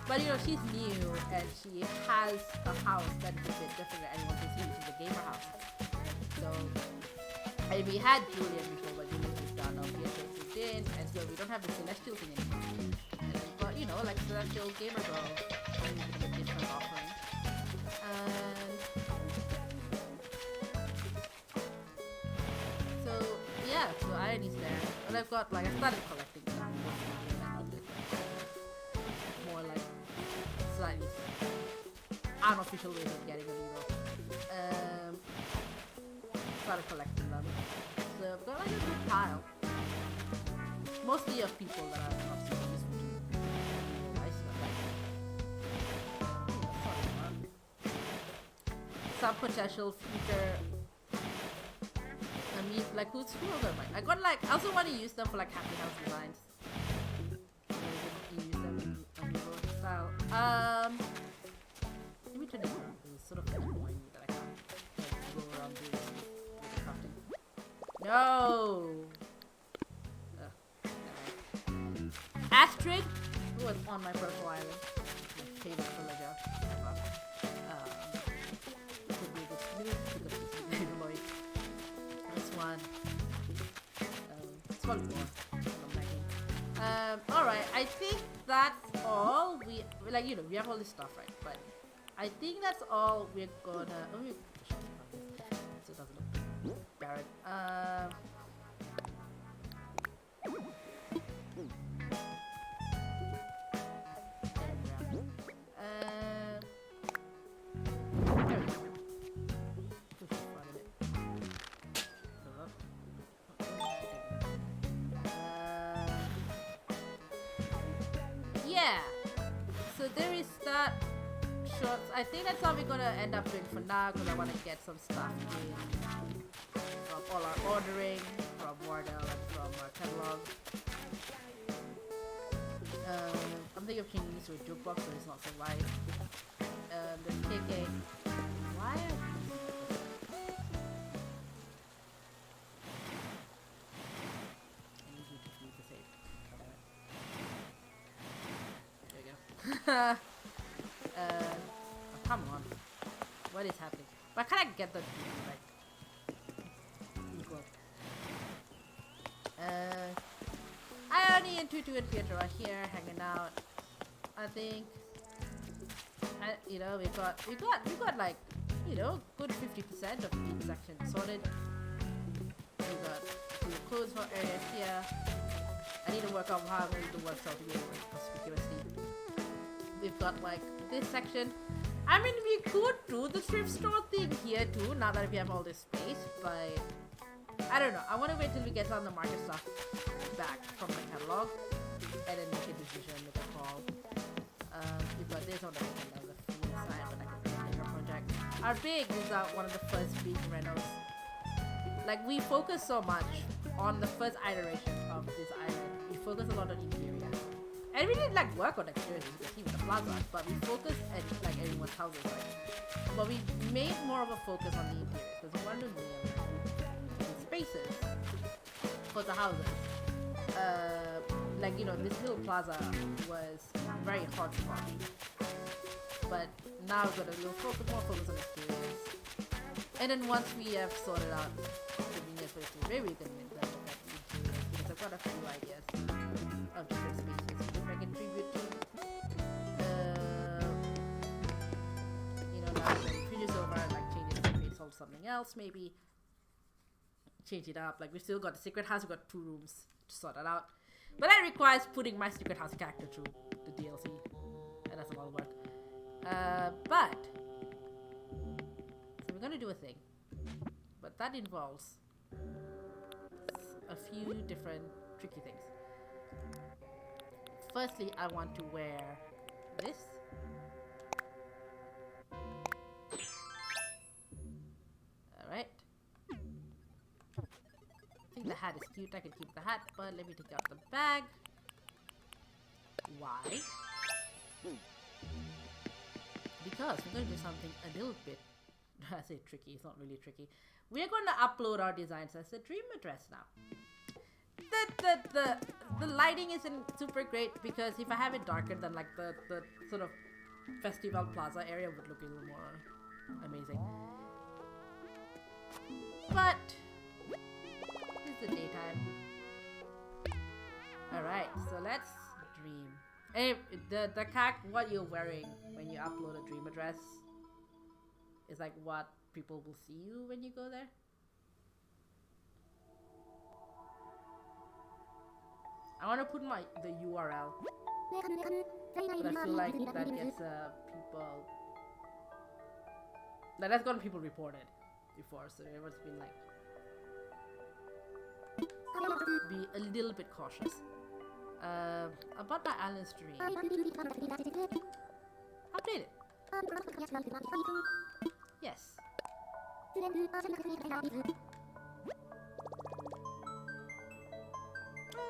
But you know, she's new and she has a house that is a bit different than anyone can see, which is a gamer house. So, and we had Julian before, but Julian is down now here, so we did, and so we don't have the Celestial thing anymore. And then, but you know, like Celestial Gamer Girl, a different offering. And so, yeah, so Ironie's there. And I've got, like, I started collecting some. Slightly unofficial ways of getting amiibo. Started collecting them. So I've got like a good pile. Mostly of people that are not super useful to. Nice like some potential future like who else am I got like I also want to use them for like happy house designs. Let me turn it on. It's sort of annoying that I can't like, go around doing this with the crafting. No! Astrid, who was on my personal island, my favorite villager. Could be a good annoying. This one. This one more. Alright, I think that's all we like, you know, we have all this stuff, right? But I think that's all we're gonna so it doesn't look barren. There we go. Push it quite a bit. Yeah, so there is that short. I think that's how we're gonna end up doing for now because I want to get some stuff in from all our ordering, from Wardell and from our catalog. I'm thinking of changing this to a jukebox so it's not so wide. The KK. Why are oh, come on. What is happening? Why can't I get the like equal? Sunny and Tutu and Pietro are here hanging out. I think, you know, we got like, you know, good 50% of each section sorted. We got the clothes for areas here. I need to work out how I'm going to do the workshop to be able to conspicuously. We've got like this section. I mean, we could do the thrift store thing here too, now that we have all this space, but I don't know. I want to wait till we get some of the market stuff back from the catalog and then make a decision, make a call. We've got this on the food side, but like a bigger project. Our big is one of the first big renos. Like, we focus so much on the first iteration of this island. We focus a lot on interior. And we did like work on exteriors, you can see with the plaza, but we focused at like everyone's houses, right? But we made more of a focus on the interior because we wanted to make spaces for the houses. Like, you know, this little plaza was very hodgepodge, but now we've got a little more focus on exteriors. And then once we have sorted out the convenience for the maybe we can look at the interiors, because I've got a few ideas of different spaces we can contribute to. You know, now the fridge is over, like change it to face or something else, maybe change it up. Like, we've still got the secret house, we've got 2 rooms to sort that out. But that requires putting my secret house character through the DLC, and that's a lot of work. But so we're gonna do a thing, but that involves a few different tricky things. Firstly, I want to wear this. Alright. I think the hat is cute. I can keep the hat, but let me take out the bag. Why? Because we're going to do something a little bit, I say tricky, it's not really tricky. We're going to upload our designs as a dream address now. The lighting isn't super great because if I have it darker, then like the sort of festival plaza area would look a little more amazing. But it's the daytime. Alright, so let's dream. Hey, the what you're wearing when you upload a dream address is like what people will see you when you go there. I want to put the URL, but I feel like that gets people. That's gotten people reported before, so everyone's been like, be a little bit cautious. About my island stream. Update it. Yes.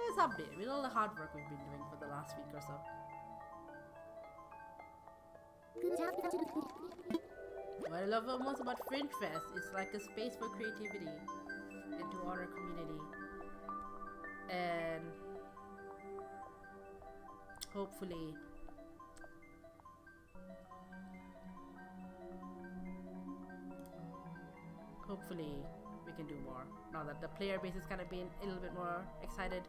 Let's update with all the hard work we've been doing for the last week or so. What I love most about Fringe Fest is like a space for creativity and to honor community. And hopefully we can do more now that the player base is kind of being a little bit more excited.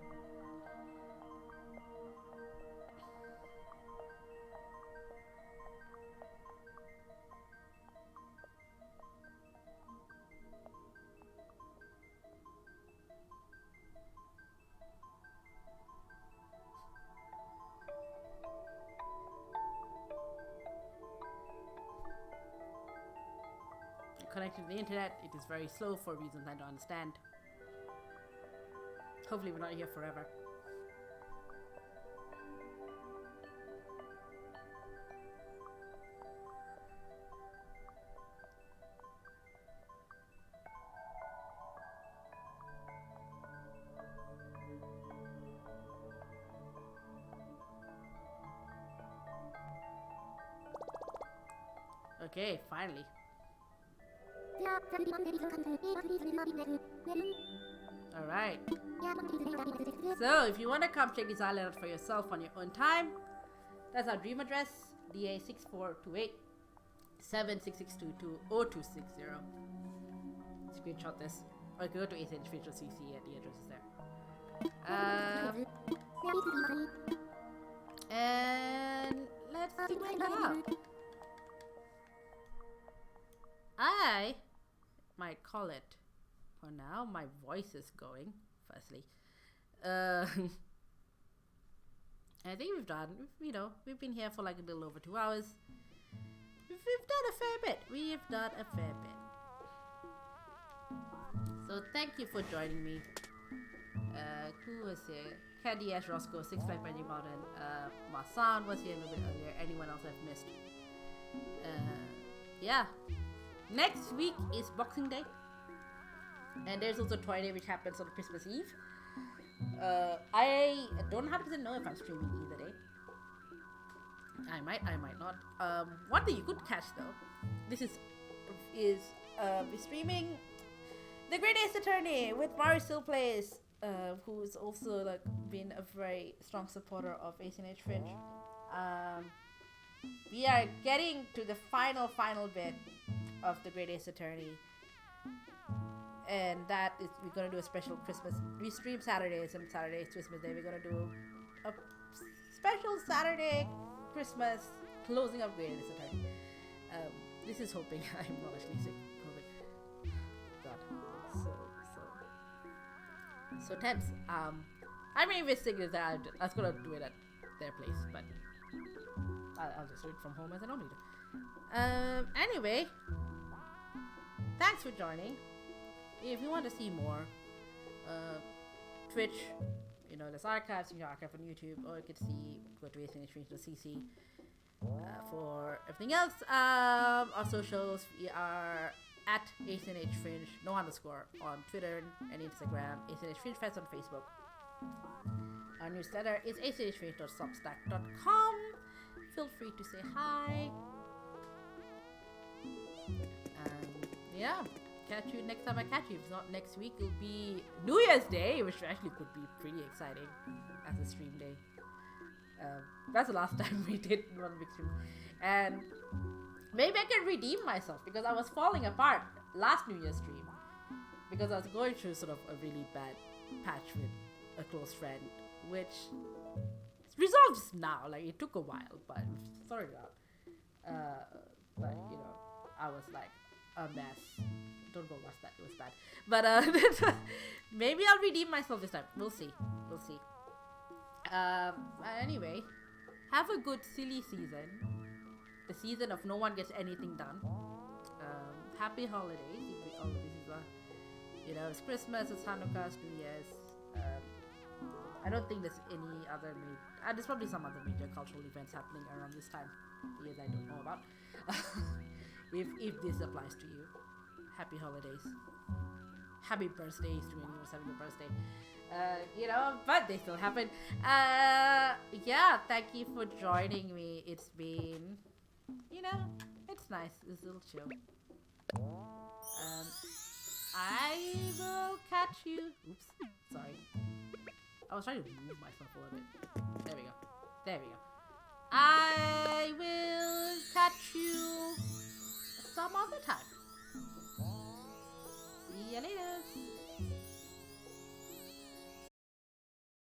Connected to the internet, it is very slow for reasons I don't understand. Hopefully we're not here forever. Okay, finally. Alright. So, if you want to come check this island out for yourself on your own time, that's our dream address, DA6428 766220260. Screenshot this. Or you can go to ACNH Fringe CC at the address is there. And let's see what we have. I might call it for now. My voice is going, firstly. I think we've done, we've been here for like a little over 2 hours. We've done a fair bit. So thank you for joining me. Who was here? Candy Ash Roscoe, Six Flag Magic Mountain. Masan was here a little bit earlier. Anyone else I've missed? Yeah. Next week is Boxing Day. And there's also Toy Day, which happens on Christmas Eve. I don't 100% know if I'm streaming either day. I might not. One thing you could catch though, this is streaming the Great Ace Attorney with Mario Still Plays, who's also like been a very strong supporter of ACNH Fringe. We are getting to the final bit of the Great Ace Attorney. And that is, we're gonna do a special Christmas. We stream Saturdays, and Saturday is Christmas Day. We're gonna do a special Saturday Christmas closing of Great Ace Attorney. This is hoping I'm not actually sick. God, so tense. I mean, if it's sick, I was gonna do it at their place, but I'll just do it from home as I normally do. Anyway, thanks for joining. If you want to see more, Twitch, there's archives, you can archive on YouTube, or you can go to ACNH.cc. For everything else, our socials, we are at ACNH Fringe, no underscore, on Twitter and Instagram, ACNH Fringe Fest on Facebook. Our newsletter is acnhfringe.substack.com. Feel free to say hi. Yeah. Catch you next time I catch you. If not next week, it'll be New Year's Day, which actually could be pretty exciting as a stream day. That's the last time we did one big stream. And maybe I can redeem myself, because I was falling apart last New Year's stream because I was going through sort of a really bad patch with a close friend, which resolved now. Like, it took a while, but sorted out. But I was like a mess. Don't go watch that, it was bad. But maybe I'll redeem myself this time. We'll see. Anyway, have a good silly season. The season of no one gets anything done. Happy holidays. All of this is it's Christmas, it's Hanukkah, it's New Year's. I don't think there's any other there's probably some other major cultural events happening around this time. Yes, I don't know about. if this applies to you. Happy holidays. Happy birthdays to anyone who's having a birthday. But they still happen. Yeah, thank you for joining me. It's been, it's nice. It's a little chill. I will catch you. Oops, sorry. I was trying to move myself a little bit. There we go. I will catch you some other time. See you later.